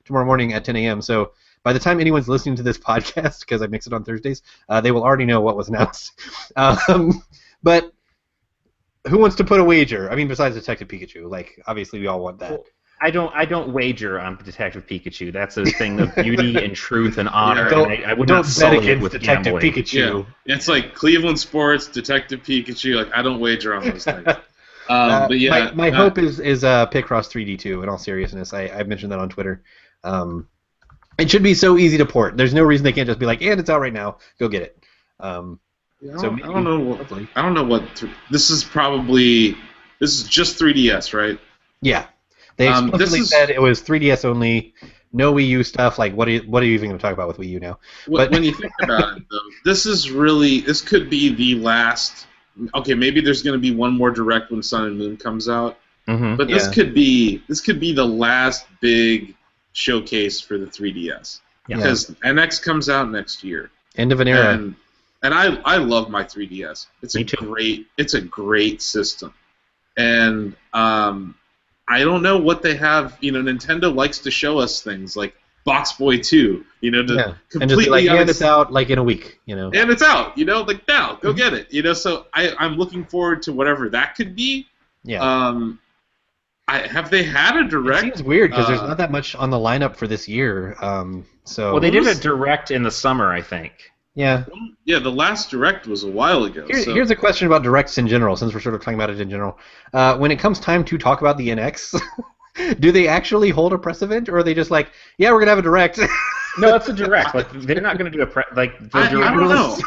morning at 10 a.m. So by the time anyone's listening to this podcast, because I mix it on Thursdays, they will already know what was announced. But who wants to put a wager? I mean, besides Detective Pikachu, like obviously we all want that. Well, I don't wager on Detective Pikachu. That's a thing of beauty and truth and honor. I would not bet sully it against with Detective gambling. Pikachu. Yeah. It's like Cleveland Sports, Detective Pikachu. Like I don't wager on those things. But yeah, my hope is Picross 3D2. In all seriousness, I've mentioned that on Twitter. It should be so easy to port. There's no reason they can't just be like, and it's out right now. Go get it. I don't know what. This is just 3DS, right? Yeah. They explicitly said it was 3DS only, no Wii U stuff. Like, what are you even going to talk about with Wii U now? When you think about it, though, this could be the last. Okay, maybe there's going to be one more Direct when Sun and Moon comes out, but this could be the last big showcase for the 3DS because NX comes out next year. End of an era. And I love my 3DS. It's a great system, and I don't know what they have. You know, Nintendo likes to show us things like Box Boy 2. You know, and just be like, and it's out like in a week. You know, and it's out. You know, like now, go get it. You know, so I'm looking forward to whatever that could be. Yeah. Have they had a Direct? It seems weird because there's not that much on the lineup for this year. So. Well, they did a Direct in the summer, I think. Yeah. Yeah, the last Direct was a while ago. Here's a question about Directs in general, since we're sort of talking about it in general. When it comes time to talk about the NX, do they actually hold a press event, or are they just like, yeah, we're gonna have a Direct? No, it's a Direct. Like they're not gonna do I don't know.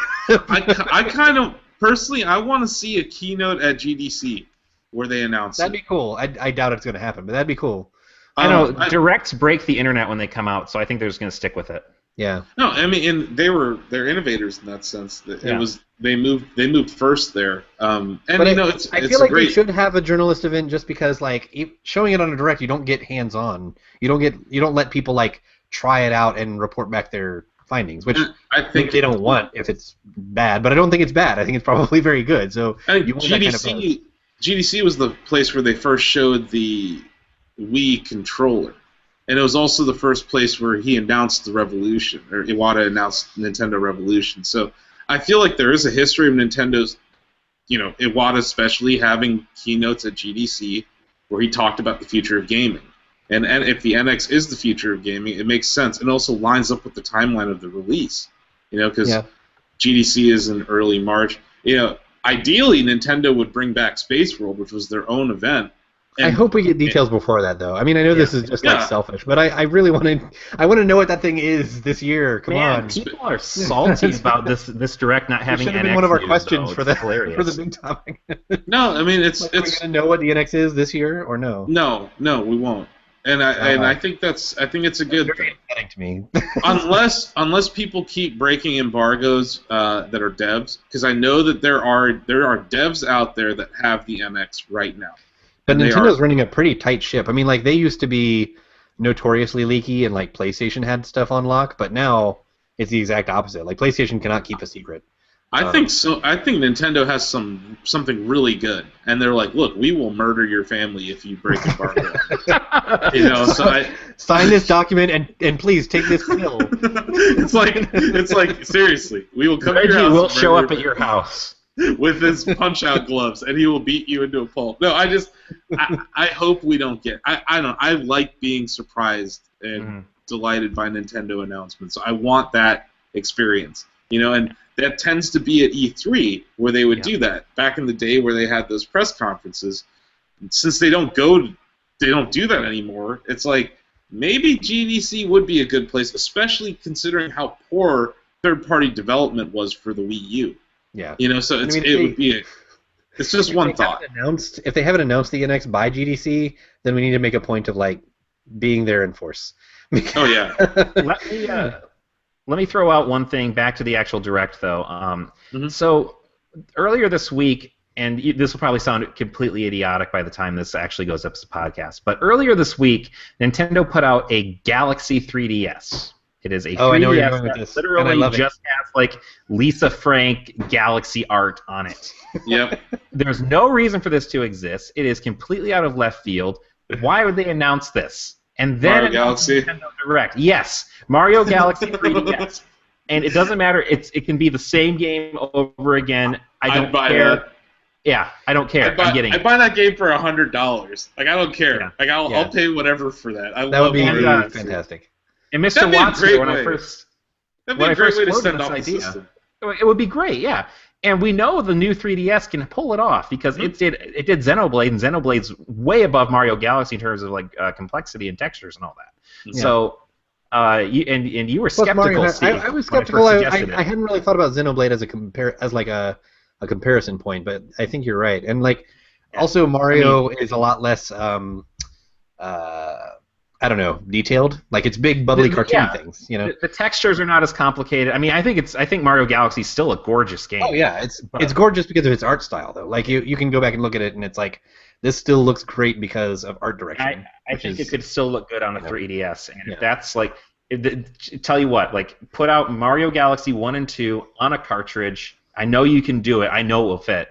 I kind of personally, I want to see a keynote at GDC where they announce. That'd be cool. I doubt it's gonna happen, but that'd be cool. I know Directs break the internet when they come out, so I think they're just gonna stick with it. Yeah. No, I mean, and they're innovators in that sense. They moved first there. I feel like they should have a journalist event just because like showing it on a Direct, you don't get hands on. You don't let people like try it out and report back their findings, which I think they don't want if it's bad. But I don't think it's bad. I think it's probably very good. So you want that kind of GDC was the place where they first showed the Wii controller. And it was also the first place where he announced the Revolution, or Iwata announced Nintendo Revolution. So I feel like there is a history of Nintendo's, Iwata especially having keynotes at GDC where he talked about the future of gaming. And if the NX is the future of gaming, it makes sense. And also lines up with the timeline of the release, because GDC is in early March. Ideally, Nintendo would bring back Space World, which was their own event. I hope we get details before that, though. I mean, I know this is just like selfish, but I really want to know what that thing is this year. Come on, people are salty about this Direct not having NX. Should have been one of our news, questions though. for the big topic. No, I mean it's are we gonna know what the NX is this year or no? No, we won't. And I think it's a good thing. Upsetting to me. unless people keep breaking embargoes that are devs, because I know that there are devs out there that have the MX right now. But Nintendo's running a pretty tight ship. I mean, like, they used to be notoriously leaky, and like PlayStation had stuff on lock, but now it's the exact opposite. Like, PlayStation cannot keep a secret. I think so. I think Nintendo has something really good, and they're like, "Look, we will murder your family if you break embargo." So sign this document and please take this pill. it's like seriously, we will come to your house. We'll show up at your house with his punch-out gloves, and he will beat you into a pulp. No, I hope we don't get. I like being surprised and delighted by Nintendo announcements. So I want that experience, and that tends to be at E3 where they would do that. Back in the day where they had those press conferences, since they don't do that anymore. It's like maybe GDC would be a good place, especially considering how poor third-party development was for the Wii U. Yeah. So it's just one thought. If they haven't announced the NX by GDC, then we need to make a point of like being there in force. Oh yeah. Let me throw out one thing back to the actual Direct, though. So earlier this week, and this will probably sound completely idiotic by the time this actually goes up as a podcast, but earlier this week, Nintendo put out a Galaxy 3DS. It is a 3DS that literally just has like Lisa Frank Galaxy art on it. Yep. There's no reason for this to exist. It is completely out of left field. Why would they announce this? And then Mario Galaxy? Nintendo Direct. Yes, Mario Galaxy 3DS. And it doesn't matter. It can be the same game over again. I don't care. That. Yeah, I don't care. I buy that game for $100. Like, I don't care. Yeah. Like, I'll pay whatever for that. That would be fantastic. And Mr. Watson, when I first way to send off the system. It would be great. Yeah. And we know the new 3DS can pull it off because it did Xenoblade, and Xenoblade's way above Mario Galaxy in terms of like complexity and textures and all that. Yeah. So, you were skeptical, Mario, Steve. I was skeptical. I hadn't really thought about Xenoblade as a comparison point, but I think you're right. And like, also Mario is a lot less I don't know, detailed. Like, it's big, bubbly cartoon things, The textures are not as complicated. I mean, I think Mario Galaxy is still a gorgeous game. Oh yeah, it's gorgeous because of its art style, though. Like, you can go back and look at it, and it's like, this still looks great because of art direction. I think it could still look good on a 3DS, and if that's like, tell you what, like, put out Mario Galaxy 1 and 2 on a cartridge. I know you can do it. I know it will fit.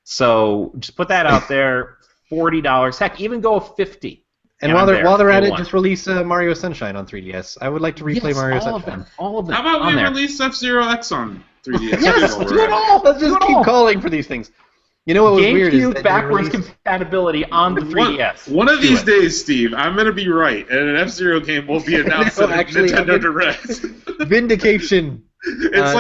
So just put that out there. $40. Heck, even go $50. And while they're at it, just release Mario Sunshine on 3DS. I would like to replay Mario Sunshine. All of them. How about we release F-Zero X on 3DS? Yes, do it all. Let's just keep calling for these things. You know what was weird is that backwards compatibility on the 3DS. One of these days, Steve, I'm going to be right, and an F-Zero game will be announced at Nintendo Direct. Vindication. It's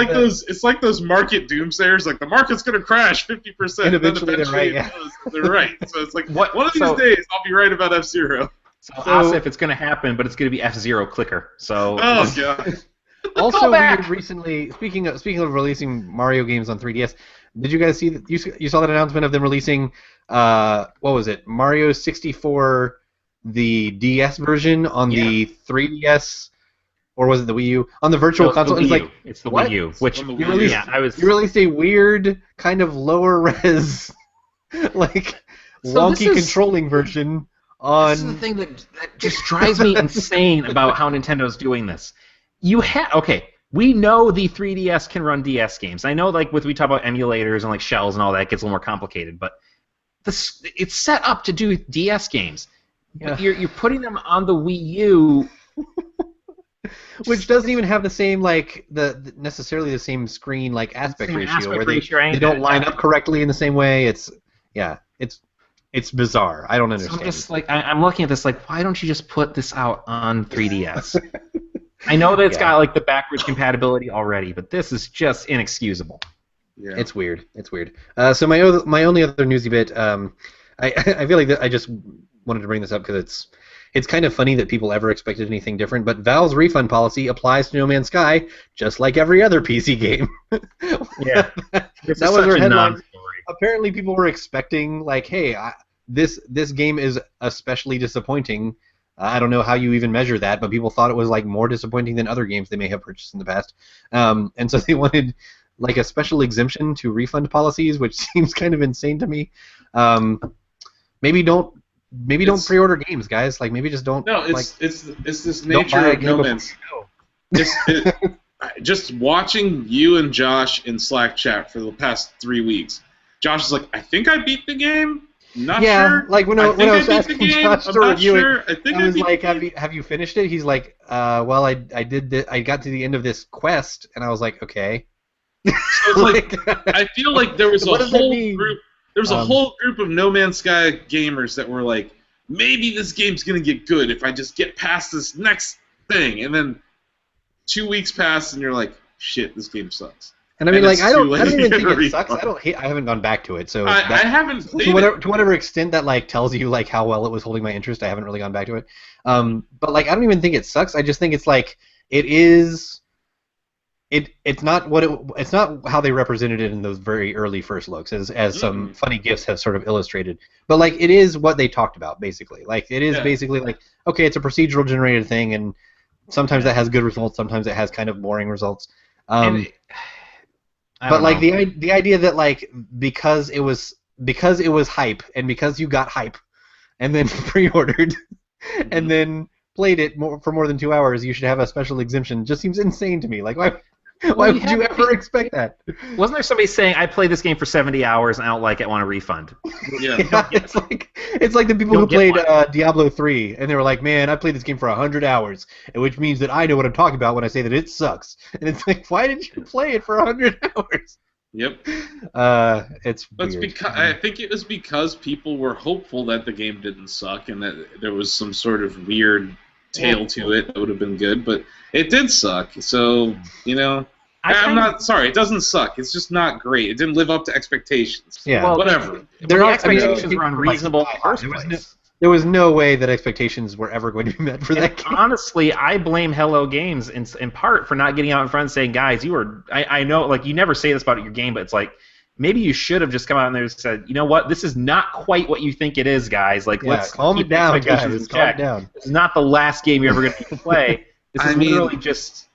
like those market doomsayers. Like, the market's going to crash 50%. And eventually they're right. Yeah. They're right. So it's like, one of these days I'll be right about F-Zero. So Asif, it's going to happen, but it's going to be F-Zero clicker. So. Oh god. Also, we recently, speaking of releasing Mario games on 3DS, did you guys see that? You saw that announcement of them releasing what was it? Mario 64, the DS version on the 3DS. Or was it the Wii U? On the Virtual Console? It's the Wii U. Which you released a weird kind of lower res, like wonky controlling version on. This is the thing that just drives me insane about how Nintendo's doing this. We know the 3DS can run DS games. I know, like, we talk about emulators and like shells and all that, it gets a little more complicated. But it's set up to do DS games. Yeah. You're putting them on the Wii U. Which doesn't even have the same, like, necessarily the same screen, like, aspect ratio, where they don't line up correctly in the same way. It's bizarre. I don't understand. So I'm just like, I'm looking at this like, why don't you just put this out on 3DS? I know that it's got like the backwards compatibility already, but this is just inexcusable. Yeah. It's weird. So my only other newsy bit, I feel like that I just wanted to bring this up because it's kind of funny that people ever expected anything different, but Valve's refund policy applies to No Man's Sky just like every other PC game. Yeah. That was our headline. Apparently people were expecting, like, hey, this game is especially disappointing I don't know how you even measure that, but people thought it was like more disappointing than other games they may have purchased in the past. And so they wanted like a special exemption to refund policies, which seems kind of insane to me. Maybe don't pre-order games, guys. Like maybe just don't. No, it's this nature of No Man's. Just watching you and Josh in Slack chat for the past 3 weeks. Josh is like, I think I beat the game. Not sure. Like when I was asking Josh to review it, I was like, have you finished it? He's like, well, I did. I got to the end of this quest, and I was like, okay. So it's like I feel like there was a whole group. There was a whole group of No Man's Sky gamers that were like, maybe this game's gonna get good if I just get past this next thing, and then 2 weeks pass, and you're like, shit, this game sucks. And I mean, like, I don't even think it sucks. I haven't gone back to it, so I haven't. To whatever extent that like tells you like how well it was holding my interest, I haven't really gone back to it. But like, I don't even think it sucks. I just think it's like it is. It's not it's not how they represented it in those very early first looks, as some funny GIFs have sort of illustrated. But like, it is what they talked about basically. Like, it is basically like, okay, it's a procedural generated thing, and sometimes that has good results, sometimes it has kind of boring results. But like the idea that like because it was hype, and because you got hype and then pre-ordered and then played it for more than 2 hours, you should have a special exemption, just seems insane to me. Like why would you ever expect that? Wasn't there somebody saying, I played this game for 70 hours and I don't like it, I want a refund? Yeah, it's like the people who played Diablo 3, and they were like, man, I played this game for 100 hours, which means that I know what I'm talking about when I say that it sucks. And it's like, why did you play it for 100 hours? Yep. It's weird. I think it was because people were hopeful that the game didn't suck and that there was some sort of weird tale to it that would have been good, but it did suck. So, you know, I'm not sorry. It doesn't suck. It's just not great. It didn't live up to expectations. Yeah. Well, whatever. The expectations were unreasonable in the first place. There was no way that expectations were ever going to be met for that game. Honestly, I blame Hello Games in part for not getting out in front and saying, guys, I know, like, you never say this about your game, but it's like, maybe you should have just come out and there and said, you know what, this is not quite what you think it is, guys. Like, let's calm keep down, expectations guys. in check. Calm down. It's not the last game you're ever going to play. This is literally just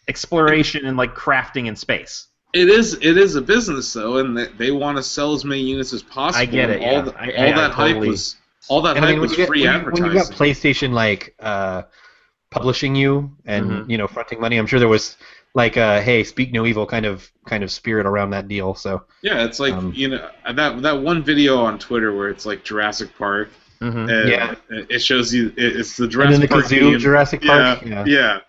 exploration and like crafting in space. It is a business though, and they want to sell as many units as possible. I get it. All that hype was free advertising. When you got PlayStation like publishing you and you know, fronting money, I'm sure there was like hey, speak no evil kind of spirit around that deal. So yeah, it's like you know, that one video on Twitter where it's like Jurassic Park. And it shows you it's the Jurassic Park kazoo Jurassic Park. Yeah.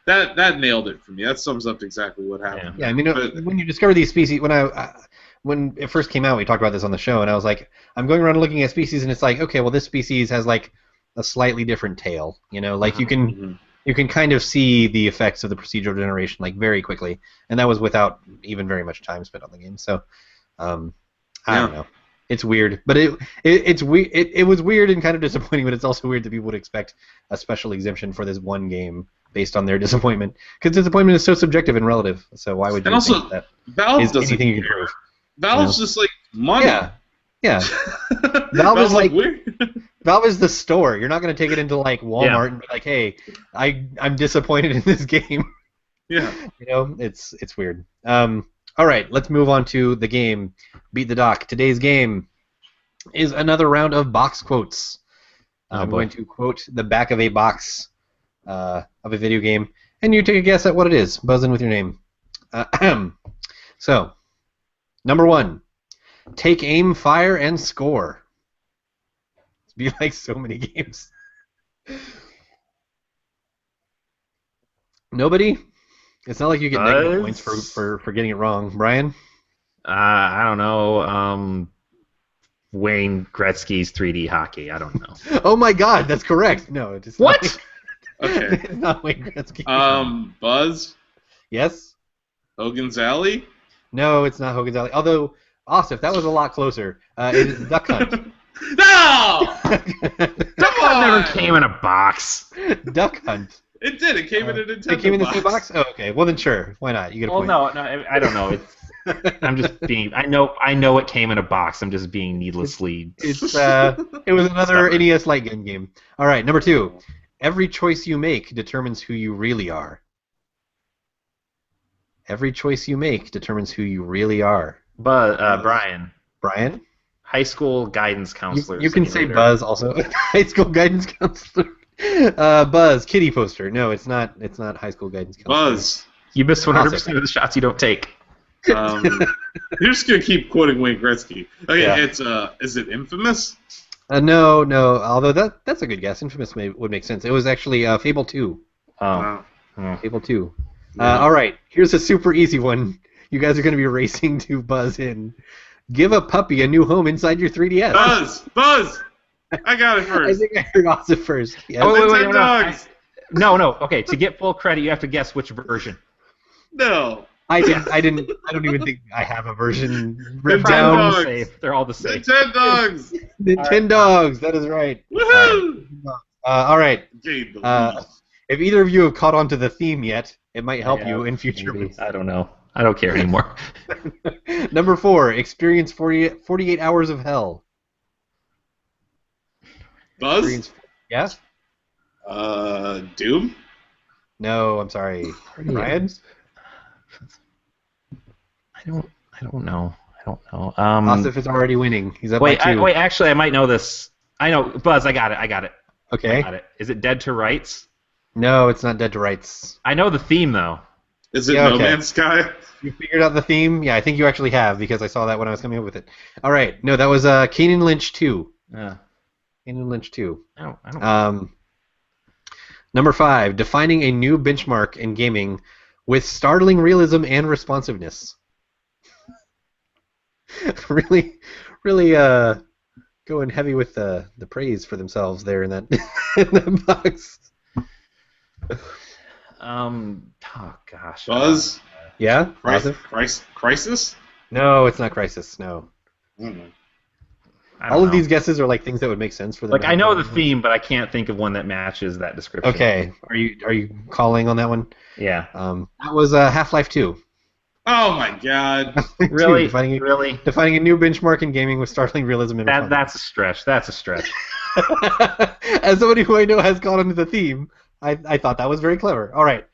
That nailed it for me. That sums up exactly what happened. Yeah, I mean, when you discover these species, when it first came out, we talked about this on the show, and I was like, I'm going around looking at species, and it's like, okay, well, this species has like a slightly different tail. You know, like you can kind of see the effects of the procedural generation like very quickly, and that was without even very much time spent on the game. So, I don't know. It's weird, but it was weird and kind of disappointing, but it's also weird that people would expect a special exemption for this one game based on their disappointment, because disappointment is so subjective and relative. So why would you think that Valve is anything you can prove? Valve's just like money. Yeah. Valve is like weird. Valve is the store. You're not going to take it into like Walmart and be like, hey, I'm disappointed in this game. Yeah. You know, it's weird. All right, let's move on to the game. Beat the Doc. Today's game is another round of box quotes. I'm going to quote the back of a box of a video game, and you take a guess at what it is. Buzz in with your name. So, number 1, take aim, fire, and score. It'd be like so many games. Nobody? It's not like you get negative points for getting it wrong. Brian? I don't know. Wayne Gretzky's 3D hockey. I don't know. Oh my God, that's correct. No, it's what? Okay. It's not Wayne Gretzky. Buzz? Yes? Hogan's Alley? No, it's not Hogan's Alley. Although, Osif, that was a lot closer. It is Duck Hunt. No! Duck Hunt never came in a box. Duck Hunt. It did. It came in a Nintendo box. It came in the same box? Oh, okay. Well, then sure. Why not? You get a point. No, I don't know. I'm just being. I know it came in a box. I'm just being needlessly. It was another Stubborn. NES light gun game. All right, number 2. Every choice you make determines who you really are. Every choice you make determines who you really are. But Brian, Brian? high school guidance counselor. You can say simulator. Buzz also. High school guidance counselor. Buzz, kitty poster. No, it's not. It's not high school guidance counselor. Buzz. You miss 100% of the shots you don't take. You're just gonna keep quoting Wayne Gretzky. Okay, Yeah. it's is it Infamous? No. Although that's a good guess. Infamous would make sense. It was actually Fable 2. Oh. Fable 2. Yeah. All right. Here's a super easy one. You guys are going to be racing to buzz in. Give a puppy a new home inside your 3DS. Buzz! I got it I first. think I heard Austin first. Yeah. Oh, wait, Ten no. dogs. No. Okay, to get full credit, you have to guess which version. No. I don't even think I have a version written They're They're all down. dogs. the same. They're all the same. Nintendogs. Nintendogs. That is right. Woohoo! All right. Gained the Uh, lead. if either of you have caught on to the theme yet, it might help Yeah, you in future maybe. weeks. I don't know. I don't care anymore. Number 4. Experience 48 hours of hell. Buzz? Experience, yeah? Doom? No, I'm sorry. Ryan? I don't know. Asif is already winning. He's up by 2. Wait. Actually, I might know this. I know, Buzz. I got it. I Okay. got it. Is it Dead to Rights? No, it's not Dead to Rights. I know the theme though. Is it Yeah, No okay. Man's Sky? You figured out the theme? Yeah, I think you actually have because I saw that when I was coming up with it. All right. No, that was Kane and Lynch 2. Yeah. Kane and Lynch 2. I don't. Number 5. Defining a new benchmark in gaming with startling realism and responsiveness. really going heavy with the praise for themselves there in that in that box. Oh gosh. Buzz? Yeah? Asif? Crisis? No, it's not Crisis. No. I don't know. I don't All of know. these guesses are like things that would make sense for them. Like I know the theme, but I can't think of one that matches that description. Okay. Are you calling on that one? Yeah. That was Half-Life 2. Oh my god. Really? Defining Really? a new benchmark in gaming with startling realism and That's a stretch. That's a stretch. As somebody who I know has gone into the theme, I thought that was very clever. All right.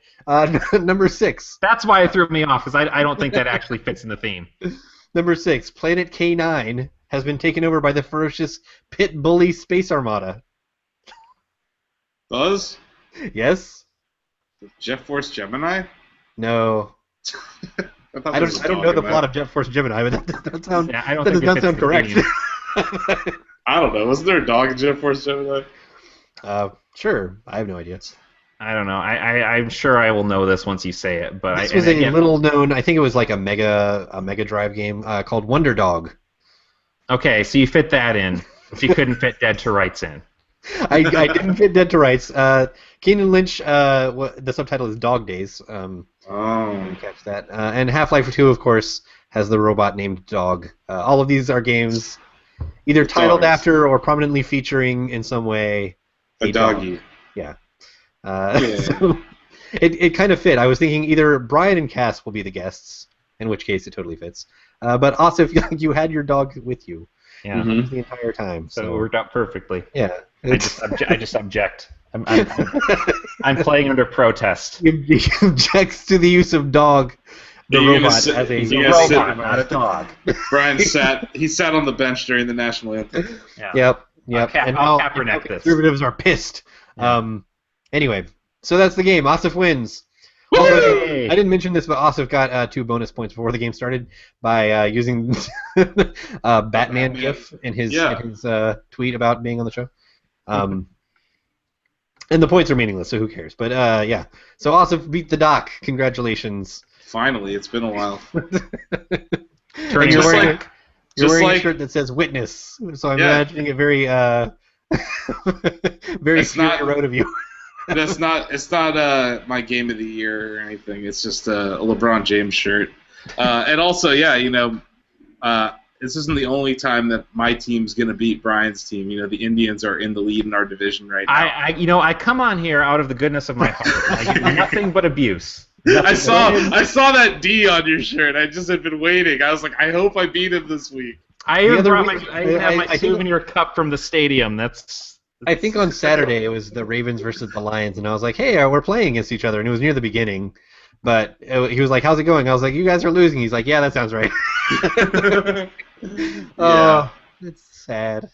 Number 6. That's why it threw me off because I don't think that actually fits in the theme. Number 6. Planet K9 has been taken over by the ferocious pit bully space armada. Buzz? Yes? Jet Force Gemini? No. thought I there was a don't dog know the in plot that. of Jet Force Gemini, but that does not sound Yeah, I don't that think does it not fits sound the correct. theme. I don't know. Wasn't there a dog in Jet Force Gemini? Sure. I have no idea. I don't know. I'm sure I will know this once you say it, but This was a little known. I think it was like a Mega Drive game called Wonder Dog. Okay, so you fit that in, but you couldn't fit Dead to Rights in. I didn't fit Dead to Rights. Kane and Lynch. The subtitle is Dog Days. Oh. Catch that. And Half-Life 2, of course, has the robot named Dog. All of these are games either titled Dogs. after or prominently featuring in some way A doggy. Yeah. Yeah. So it kind of fit. I was thinking either Brian and Cass will be the guests, in which case it totally fits. But Asif, you had your dog with you Yeah, Mhm. the entire time. so it worked out perfectly. Yeah. I just object. I'm playing under protest. He objects to the use of dog, the You're gonna robot, sit- as a you're gonna sit- Robot, not a dog. Brian sat on the bench during the national anthem. Yeah. Yep. I'll Kaepernick this. Conservatives are pissed. Yeah. Anyway, so that's the game. Asif wins. Woo! Also, I didn't mention this, but Asif got 2 bonus points before the game started by using Batman GIF in his tweet about being on the show. And the points are meaningless, so who cares? But yeah. So Asif beat the doc. Congratulations. Finally, it's been a while. Turn And your you're wearing, back. you're wearing a like- shirt that says "Witness," so I'm Yeah. imagining it very, very It's not- Fury Road of you. It's not my game of the year or anything. It's just a LeBron James shirt. And also, yeah, this isn't the only time that my team's gonna beat Brian's team. The Indians are in the lead in our division right now. I come on here out of the goodness of my heart. And I give you nothing but abuse. I saw that D on your shirt. I just had been waiting. I was like, I hope I beat him this week. I even have my souvenir cup from the stadium. I think on Saturday it was the Ravens versus the Lions, and I was like, hey, we're playing against each other, and it was near the beginning. But he was like, how's it going? I was like, you guys are losing. He's like, yeah, that sounds right. Oh, it's sad.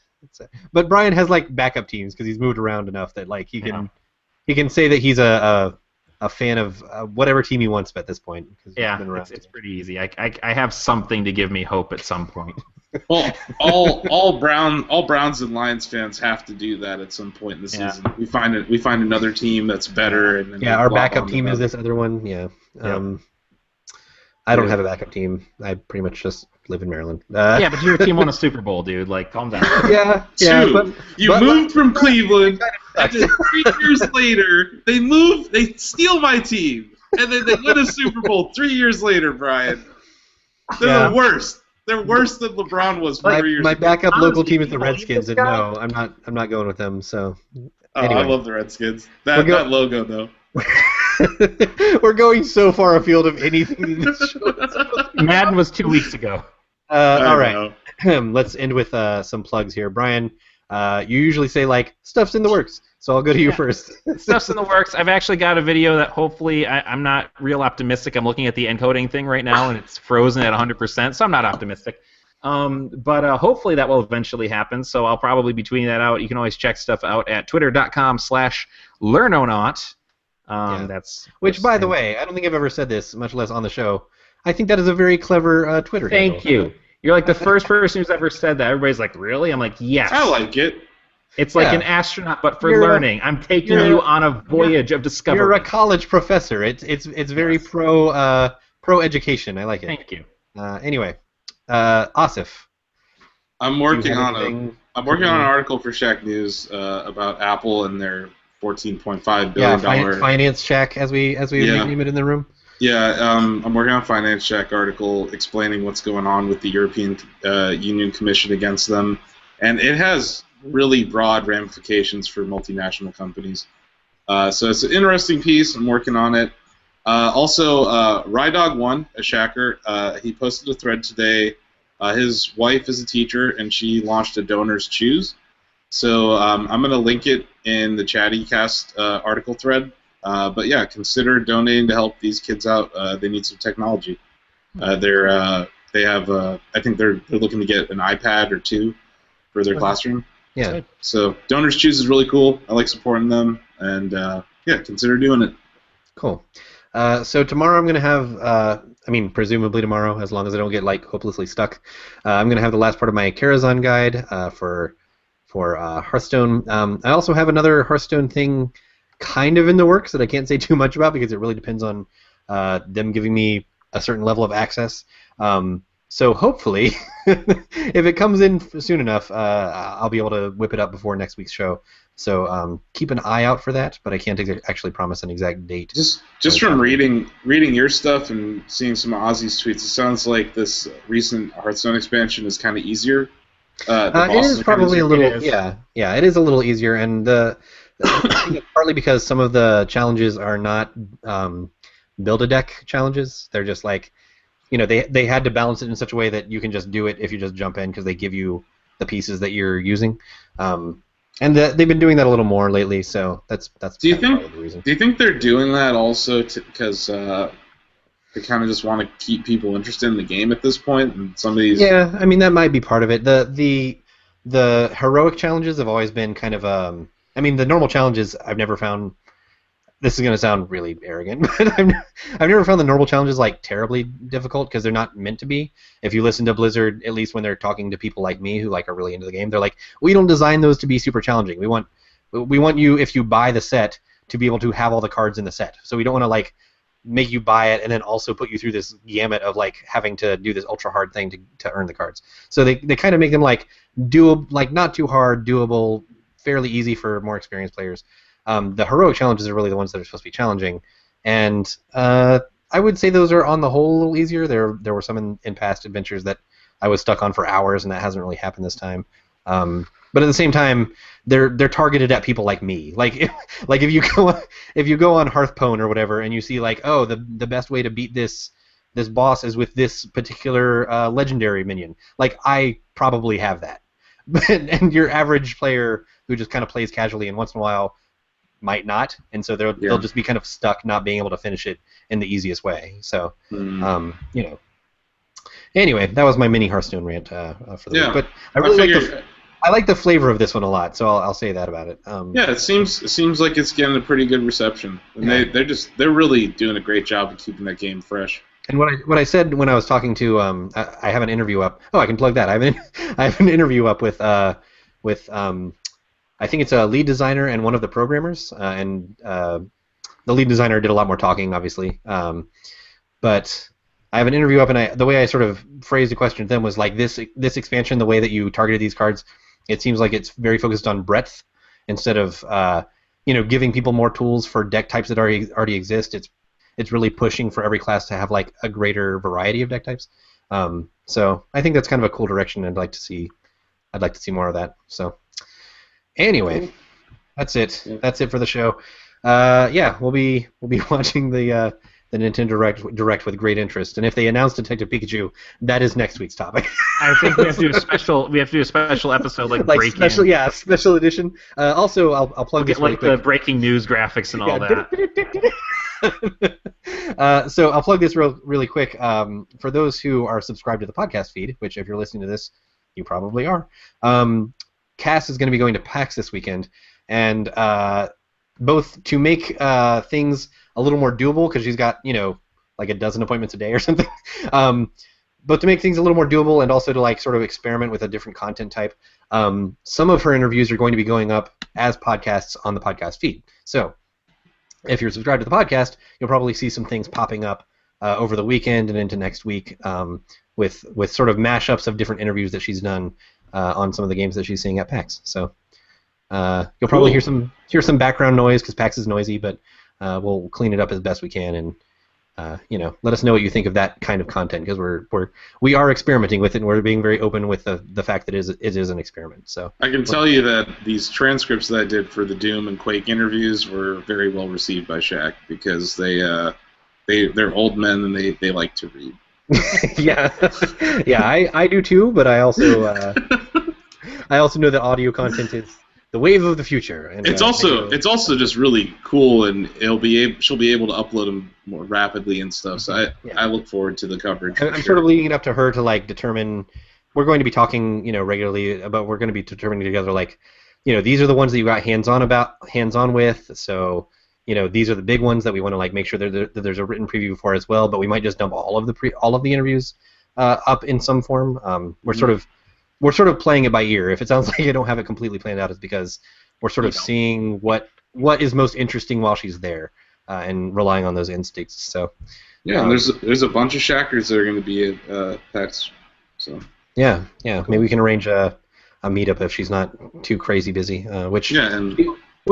But Brian has like backup teams because he's moved around enough that like he can say that he's a fan of whatever team he wants at this point. Yeah, it's pretty easy. I have something to give me hope at some point. Well, all Browns and Lions fans have to do that at some point in the season. We find another team that's better. And then our backup team is this other one. Yeah. I don't have a backup team. I pretty much just live in Maryland. Yeah, but your team won a Super Bowl, dude. Like, calm down. Yeah. But moved from Cleveland, and then 3 years later, they steal my team, and then they win a Super Bowl 3 years later, Brian. They're the worst. They're worse than LeBron was 4 years ago. My backup local team is the Redskins, and no, I'm not going with them. So. Anyway. I love the Redskins. That logo, though. We're going so far afield of anything in this show. Madden was 2 weeks ago. All right. Let's end with some plugs here. Brian, you usually say, like, stuff's in the works, so I'll go to you first. Stuff's in the works. I've actually got a video that hopefully I'm not real optimistic. I'm looking at the encoding thing right now, and it's frozen at 100%, so I'm not optimistic. But hopefully that will eventually happen, so I'll probably be tweeting that out. You can always check stuff out at twitter.com/learnonaut. Which, by the way, I don't think I've ever said this, much less on the show. I think that is a very clever Twitter handle. Thank you. You're like the first person who's ever said that. Everybody's like, really? I'm like, yes. I like it. It's like an astronaut, but for learning. I'm taking you on a voyage of discovery. You're a college professor. It's very pro education. I like it. Thank you. Anyway, Asif. I'm working on an article for Shack News about Apple and their $14.5 billion finance check, as we name it in the room. Yeah, I'm working on a finance check article explaining what's going on with the European Union Commission against them, and it has really broad ramifications for multinational companies. So it's an interesting piece. I'm working on it. Also, Rydog1, a Shacker, he posted a thread today. His wife is a teacher, and she launched a Donors Choose. So I'm going to link it in the Chattycast article thread. But yeah, consider donating to help these kids out. They need some technology. I think they're looking to get an iPad or 2 for their classroom. Yeah. So Donors Choose is really cool. I like supporting them, and consider doing it. Cool. So tomorrow I'm going to have, presumably tomorrow, as long as I don't get like hopelessly stuck, I'm going to have the last part of my Karazhan guide for Hearthstone. I also have another Hearthstone thing kind of in the works that I can't say too much about because it really depends on them giving me a certain level of access. So hopefully, if it comes in soon enough, I'll be able to whip it up before next week's show. So keep an eye out for that, but I can't actually promise an exact date. Just from reading your stuff and seeing some of Ozzy's tweets, it sounds like this recent Hearthstone expansion is kind of easier. It is probably a little, it is a little easier, and I think it's partly because some of the challenges are not build-a-deck challenges. They're just like, they had to balance it in such a way that you can just do it if you just jump in because they give you the pieces that you're using. And they've been doing that a little more lately, so that's the reason. Do you think they're doing that also because they kind of just want to keep people interested in the game at this point? And some of these... Yeah, that might be part of it. The heroic challenges have always been kind of the normal challenges I've never found. This is going to sound really arrogant, but I've never found the normal challenges like terribly difficult because they're not meant to be. If you listen to Blizzard, at least when they're talking to people like me who like are really into the game, they're like, we don't design those to be super challenging. We want you, if you buy the set, to be able to have all the cards in the set. So we don't want to like make you buy it and then also put you through this gamut of like having to do this ultra hard thing to earn the cards. So they kind of make them like doable, like not too hard, doable, fairly easy for more experienced players. The heroic challenges are really the ones that are supposed to be challenging, and I would say those are on the whole a little easier. There were some in past adventures that I was stuck on for hours, and that hasn't really happened this time. But at the same time, they're targeted at people like me. Like if you go on Hearthpwn or whatever, and you see like, oh, the best way to beat this boss is with this particular legendary minion. Like, I probably have that, and your average player who just kind of plays casually and once in a while might not, and so they'll just be kind of stuck not being able to finish it in the easiest way. So, Anyway, that was my mini Hearthstone rant for the week. But I really like the flavor of this one a lot, so I'll say that about it. It seems like it's getting a pretty good reception, and they're really doing a great job of keeping that game fresh. And what I said when I was talking to I have an interview up. Oh, I can plug that. I have an interview up with I think it's a lead designer and one of the programmers, and the lead designer did a lot more talking, obviously. But I have an interview up, and the way I sort of phrased the question to them was like this expansion, the way that you targeted these cards, it seems like it's very focused on breadth instead of giving people more tools for deck types that already exist. It's really pushing for every class to have like a greater variety of deck types. So I think that's kind of a cool direction. I'd like to see more of that. So anyway, that's it. Yeah. That's it for the show. We'll be watching the Nintendo Direct with great interest, and if they announce Detective Pikachu, that is next week's topic. I think we have to do a special. We have to do a special episode like breaking. Special edition. Also, I'll plug this really quick. The breaking news graphics and all that. So I'll plug this really quick. For those who are subscribed to the podcast feed, which if you're listening to this, you probably are. Cass is going to be going to PAX this weekend, and both to make things a little more doable, because she's got, like a dozen appointments a day or something, but to make things a little more doable and also to like sort of experiment with a different content type, some of her interviews are going to be going up as podcasts on the podcast feed. So if you're subscribed to the podcast, you'll probably see some things popping up over the weekend and into next week with sort of mashups of different interviews that she's done on some of the games that she's seeing at PAX. So you'll probably hear some background noise because PAX is noisy, but we'll clean it up as best we can, and let us know what you think of that kind of content, because we are experimenting with it, and we're being very open with the fact that it is an experiment. So I can tell you that these transcripts that I did for the Doom and Quake interviews were very well received by Shaq, because they're old men and they like to read. I do too, but I also know that audio content is the wave of the future. And it's also just really cool, and she'll be able to upload them more rapidly and stuff. So I look forward to the coverage. I'm sort of leading it up to her to like determine. We're going to be talking, regularly about. We're going to be determining together, like, these are the ones that you got hands on with. So, these are the big ones that we want to like make sure that there's a written preview for as well. But we might just dump all of the interviews up in some form. We're sort of playing it by ear. If it sounds like I don't have it completely planned out, it's because we're sort of seeing what is most interesting while she's there, and relying on those instincts. So and there's a bunch of Shackers that are going to be at PAX. So maybe we can arrange a meetup if she's not too crazy busy, which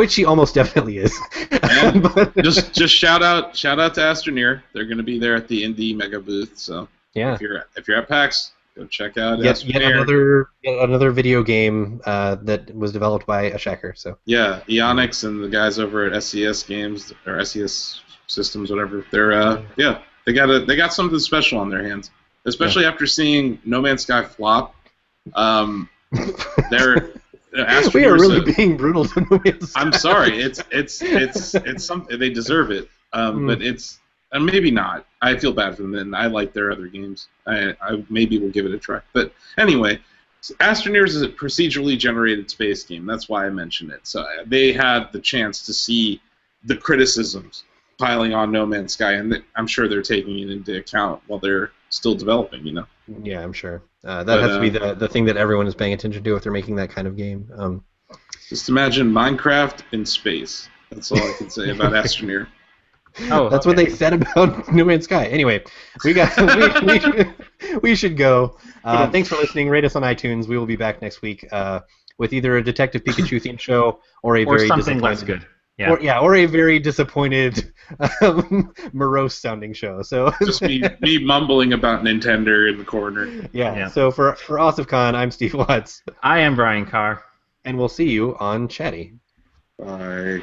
she almost definitely is. And just shout out to Astroneer. They're going to be there at the Indie Mega booth. So if you're at PAX, go check out yet another video game that was developed by a Shacker. So Eonix and the guys over at SES Games or SES Systems, whatever. They're they got something special on their hands, especially after seeing No Man's Sky flop. We are really being brutal to No Man's Sky. I'm sorry. It's something they deserve it. But it's. And maybe not. I feel bad for them, and I like their other games. I maybe will give it a try. But anyway, Astroneers is a procedurally generated space game. That's why I mentioned it. So they had the chance to see the criticisms piling on No Man's Sky, and I'm sure they're taking it into account while they're still developing. Yeah, I'm sure. That has to be the thing that everyone is paying attention to if they're making that kind of game. Just imagine Minecraft in space. That's all I can say about Astroneer. That's what they said about No Man's Sky. Anyway, we should go. Thanks for listening. Rate us on iTunes. We will be back next week with either a Detective Pikachu themed show or very something less good. Or a very disappointed, morose sounding show. So just me mumbling about Nintendo in the corner. Yeah. So for Asif Khan, I'm Steve Watts. I am Brian Carr. and we'll see you on Chatty. Bye.